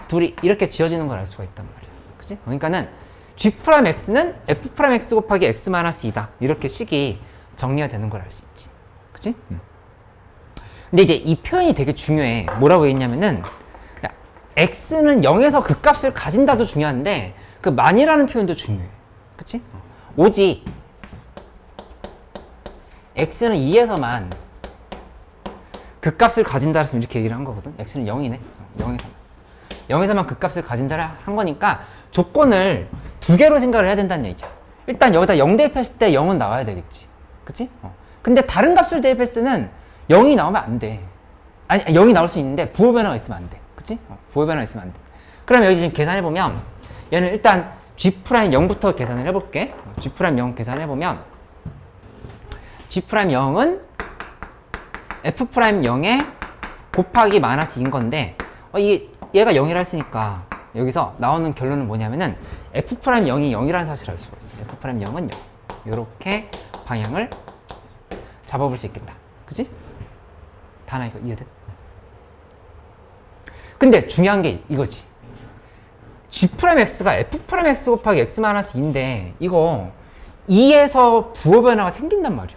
Speaker 1: 둘이 이렇게 지어지는 걸 알 수가 있단 말이야. 그치? 그러니까는 g'x는 f'x 곱하기 x-2다 이렇게 식이 정리가 되는 걸 알 수 있지. 그치? 근데 이제 이 표현이 되게 중요해. 뭐라고 했냐면은 x는 0에서 그 값을 가진다도 중요한데 그 만이라는 표현도 중요해. 그치? 오직 x는 2에서만 그 값을 가진다 했으면 이렇게 얘기를 한 거거든. x는 0이네. 0에서만 그 값을 가진다 한 거니까 조건을 두 개로 생각을 해야 된다는 얘기야. 일단 여기다 0 대입했을 때 0은 나와야 되겠지. 그치? 근데 다른 값을 대입했을 때는 0이 나오면 안 돼. 아니, 0이 나올 수 있는데 부호 변화가 있으면 안 돼. 그치? 부호 변화가 있으면 안 돼. 그럼 여기 지금 계산해보면 얘는 일단 G'0부터 계산을 해볼게. G'0 계산해보면 G'0은 F'0에 곱하기 마이너스 2인 건데 이게 얘가 0이라 했으니까 여기서 나오는 결론은 뭐냐면은 F'0이 0이라는 사실을 알 수가 있어. F'0은 0. 이렇게 방향을 잡아볼 수 있겠다. 그치? 다나 이거 이해돼? 근데 중요한 게 이거지. G'x가 F'x 곱하기 x-2인데 이거 2에서 부호 변화가 생긴단 말이야.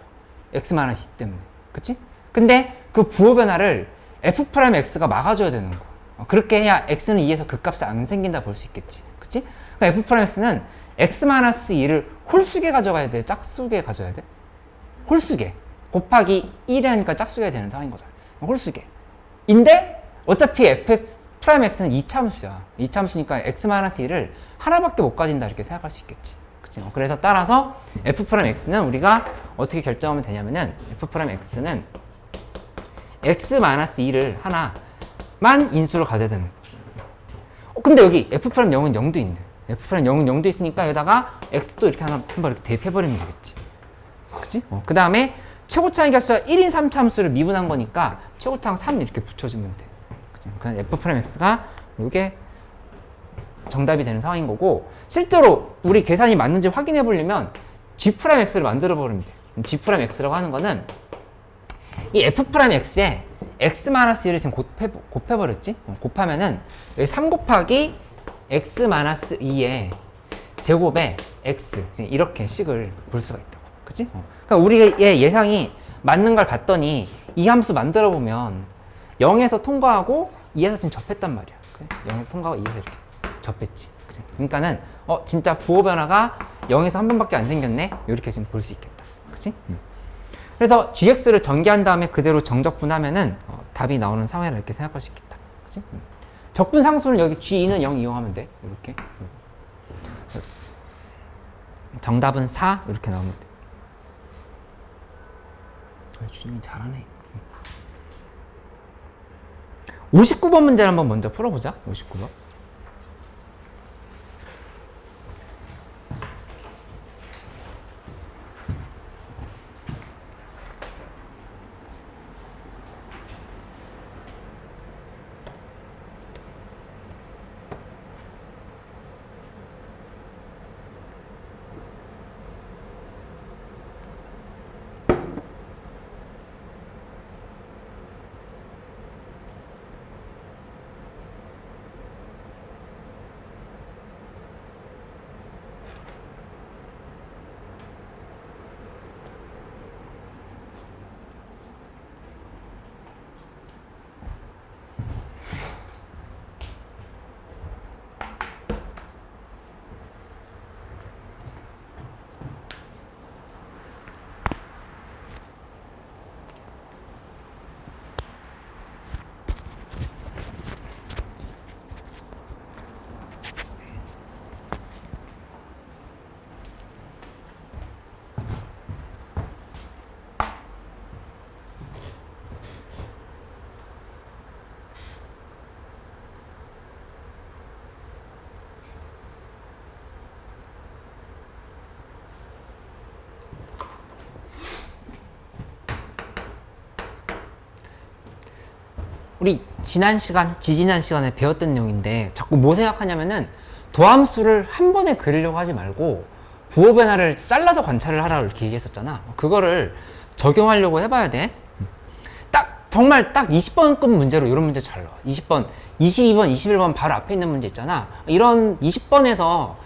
Speaker 1: x-2 때문에. 그치? 근데 그 부호 변화를 F'x가 막아줘야 되는 거. 그렇게 해야 x는 2에서 그 값이 안 생긴다 볼 수 있겠지. 그치? 그러니까 F'x는 x-2를 홀수게 가져가야 돼? 짝수게 가져야 돼? 홀수게. 곱하기 1이라니까 짝수게 되는 상황인 거잖아. 홀수게. 인데 어차피 F'x는 2차함수야. 2차함수니까 x-1을 하나밖에 못 가진다 이렇게 생각할 수 있겠지. 그치? 그래서 따라서 F'x는 우리가 어떻게 결정하면 되냐면은 F'x는 x-2를 하나만 인수를 가져야 되는 거야. 근데 여기 F'X는 0도 있네. F'X는 0도 있으니까 여기다가 x도 이렇게 한번 이렇게 대입해버리면 되겠지. 그치? 그 다음에 최고차의 개수가 1인 3차 함수를 미분한 거니까 최고차항 3 이렇게 붙여주면 돼. 그냥 F'X가 이게 정답이 되는 상황인 거고 실제로 우리 계산이 맞는지 확인해 보려면 G'X를 만들어 버리면 돼. G 프라임 X라고 하는 거는 이 F 프라임 X에 X-1을 지금 곱해버렸지? 곱하면은 여기 3 곱하기 X-2의 제곱에 X 이렇게 식을 볼 수가 있다고. 그치? 그러니까 우리의 예상이 맞는 걸 봤더니 이 함수 만들어 보면 0에서 통과하고 2에서 지금 접했단 말이야. 그래? 0에서 통과하고 2에서 이렇게 접했지. 그치? 그러니까는 진짜 부호 변화가 0에서 한 번밖에 안 생겼네? 이렇게 지금 볼 수 있겠다. 그치? 그래서 gx를 전개한 다음에 그대로 정적분하면은 답이 나오는 상황이라 이렇게 생각할 수 있겠다. 그치? 적분 상수는 여기 g2는 0 이용하면 돼. 이렇게. 정답은 4 이렇게 나오면 돼. 준영이 잘하네. 59번 문제를 한번 먼저 풀어보자. 59번. 우리 지지난 시간에 배웠던 내용인데 자꾸 뭐 생각하냐면은 도함수를 한 번에 그리려고 하지 말고 부호 변화를 잘라서 관찰을 하라고 이렇게 얘기했었잖아. 그거를 적용하려고 해봐야 돼. 정말 딱 20번급 문제로 이런 문제 잘 나와. 20번, 22번, 21번 바로 앞에 있는 문제 있잖아. 이런 20번에서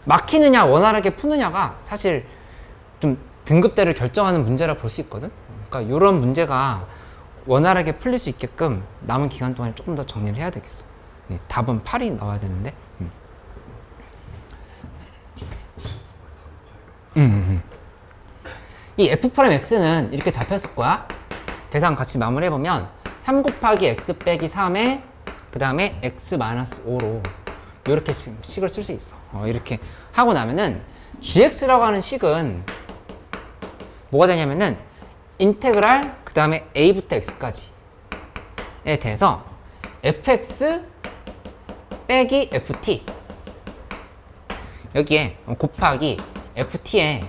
Speaker 1: 막히느냐 원활하게 푸느냐가 사실 좀 등급대를 결정하는 문제라 볼 수 있거든. 그러니까 이런 문제가 원활하게 풀릴 수 있게끔 남은 기간 동안에 조금 더 정리를 해야 되겠어. 답은 8이 나와야 되는데. 이 F'X는 이렇게 잡혔을 거야. 계산 같이 마무리해보면 3 곱하기 X 빼기 3에 그 다음에 X-5로 이렇게 식을 쓸 수 있어. 이렇게 하고 나면은 gx라고 하는 식은 뭐가 되냐면은 인테그랄 그 다음에 a부터 x까지에 대해서 fx 빼기 ft 여기에 곱하기 ft에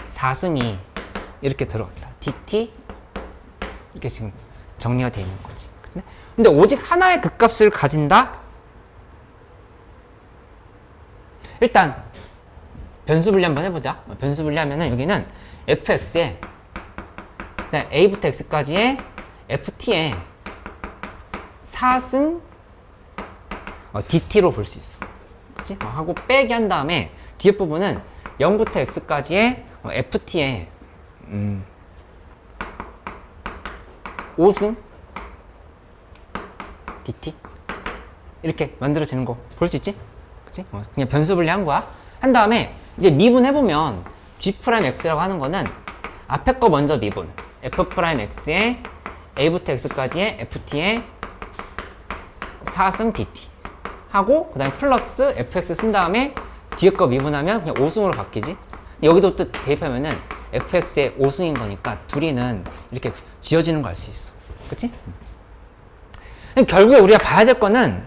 Speaker 1: 4승이 이렇게 들어갔다. dt 이렇게 지금 정리가 되어 있는 거지. 근데 오직 하나의 극값을 가진다? 일단 변수 분리 한번 해보자. 변수 분리하면은 여기는 fx에 a부터 x까지의 ft에 4승 dt로 볼 수 있어. 그치? 하고 빼기 한 다음에 뒤에 부분은 0부터 x까지의 ft에 5승 dt 이렇게 만들어지는 거 볼 수 있지? 그치? 그냥 변수 분리한 거야. 한 다음에 이제 미분해보면 g'x라고 하는 거는 앞에 거 먼저 미분 f'x에 a부터 x까지의 ft에 4승 dt 하고 그 다음에 플러스 fx 쓴 다음에 뒤에 거 미분하면 그냥 5승으로 바뀌지. 여기도 또 대입하면은 fx의 5승인 거니까 둘이는 이렇게 지어지는 거 알 수 있어. 그치? 결국에 우리가 봐야 될 거는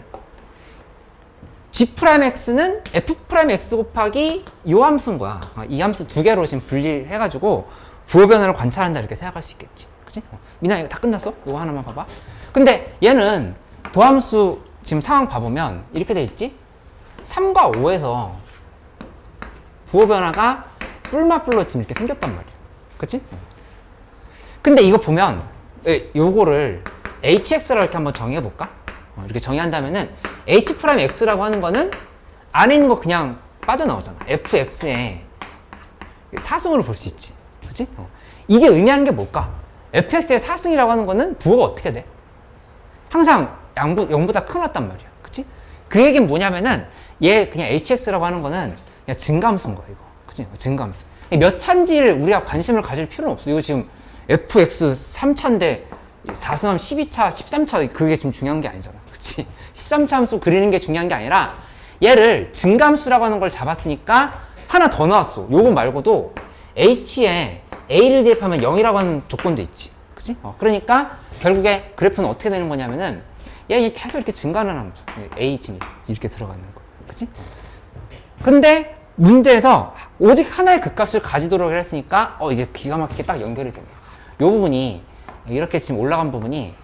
Speaker 1: g'x는 f'x 곱하기 요 함수인 거야. 이 함수 두 개로 지금 분리해가지고 부호 변화를 관찰한다 이렇게 생각할 수 있겠지. 그치? 미나 이거 다 끝났어? 이거 하나만 봐봐. 근데 얘는 도함수 지금 상황 봐보면 이렇게 돼 있지? 3과 5에서 부호 변화가 뿔마뿔로 지금 이렇게 생겼단 말이야. 그치? 근데 이거 보면 요거를 hx라고 이렇게 한번 정의해볼까? 이렇게 정의한다면은 h'x라고 하는 거는 안에 있는 거 그냥 빠져나오잖아. fx의 사승으로 볼 수 있지. 그치? 이게 의미하는 게 뭘까? fx의 사승이라고 하는 거는 부호가 어떻게 돼? 항상 0보다 큰 왔단 말이야. 그치? 그 얘기는 뭐냐면은 얘 그냥 hx라고 하는 거는 그냥 증가함수인 거야, 이거. 그치? 증가함수. 몇 차인지를 우리가 관심을 가질 필요는 없어. 이거 지금 fx 3차인데 4승함 12차, 13차 그게 지금 중요한 게 아니잖아. 그치? 13차 함수 그리는 게 중요한 게 아니라 얘를 증가함수라고 하는 걸 잡았으니까 하나 더 나왔어. 요거 말고도 h에 a를 대입하면 0이라고 하는 조건도 있지. 그치? 그러니까 결국에 그래프는 어떻게 되는 거냐면은 얘 계속 이렇게 증가하는 함수. a 지금 이렇게 들어가는 거. 그치? 근데 문제에서 오직 하나의 극값을 가지도록 했으니까 이제 기가 막히게 딱 연결이 되네. 요 부분이 이렇게 지금 올라간 부분이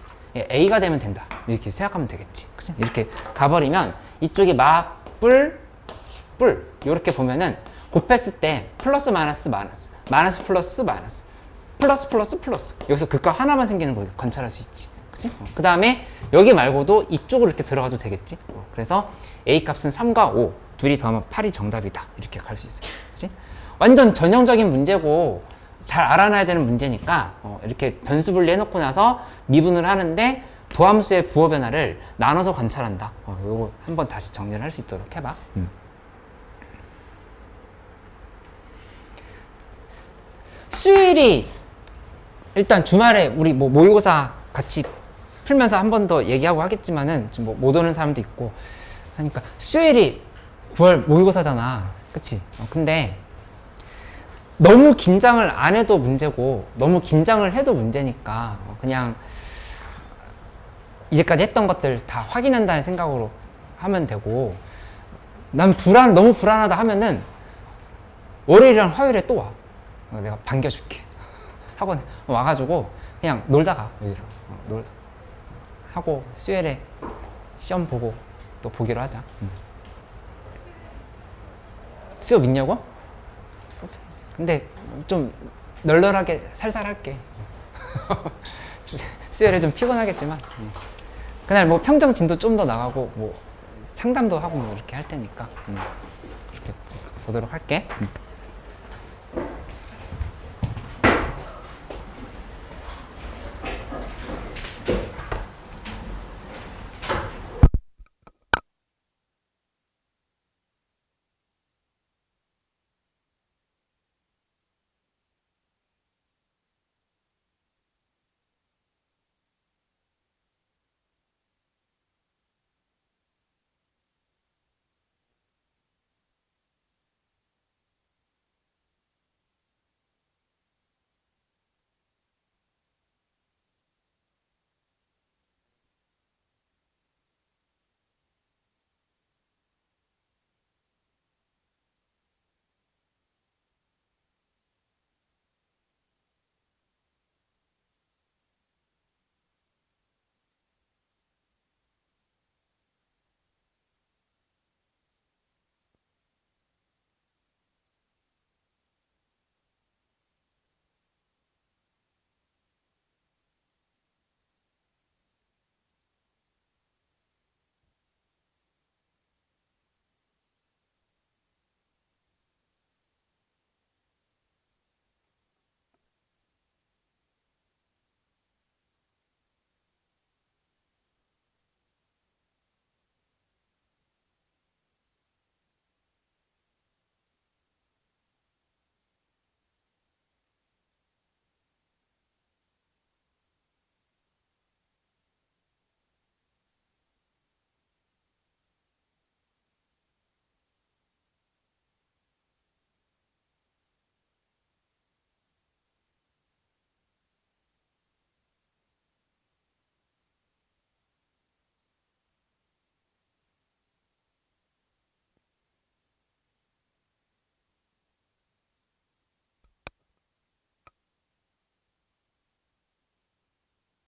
Speaker 1: a가 되면 된다. 이렇게 생각하면 되겠지. 그치? 이렇게 가버리면 이쪽이 막 뿔 이렇게 보면은 곱했을 때 플러스 마이너스 마이너스 마이너스 플러스 마이너스 플러스 플러스 플러스 여기서 극값 하나만 생기는 걸 관찰할 수 있지. 그치? 그 다음에 여기 말고도 이쪽으로 이렇게 들어가도 되겠지. 그래서 a 값은 3과 5 둘이 더하면 8이 정답이다. 이렇게 갈 수 있어요. 그치? 완전 전형적인 문제고 잘 알아놔야 되는 문제니까 이렇게 변수 분리 해놓고 나서 미분을 하는데 도함수의 부호 변화를 나눠서 관찰한다. 요거 한번 다시 정리를 할 수 있도록 해봐. 수요일이 일단 주말에 우리 뭐 모의고사 같이 풀면서 한 번 더 얘기하고 하겠지만은 좀 못 오는 사람도 있고 하니까 수요일이 9월 모의고사잖아. 그치? 근데 너무 긴장을 안 해도 문제고 너무 긴장을 해도 문제니까 그냥 이제까지 했던 것들 다 확인한다는 생각으로 하면 되고 난 너무 불안하다 하면은 월요일이랑 화요일에 또 와. 내가 반겨줄게. 학원에 와가지고 그냥 놀다가 여기서 하고 수요일에 시험 보고 또 보기로 하자. 수업 있냐고? 근데 좀 널널하게 살살 할게. 수요일에 좀 피곤하겠지만 그날 뭐 평정 진도 좀 더 나가고 뭐 상담도 하고 뭐 이렇게 할 테니까 이렇게 보도록 할게.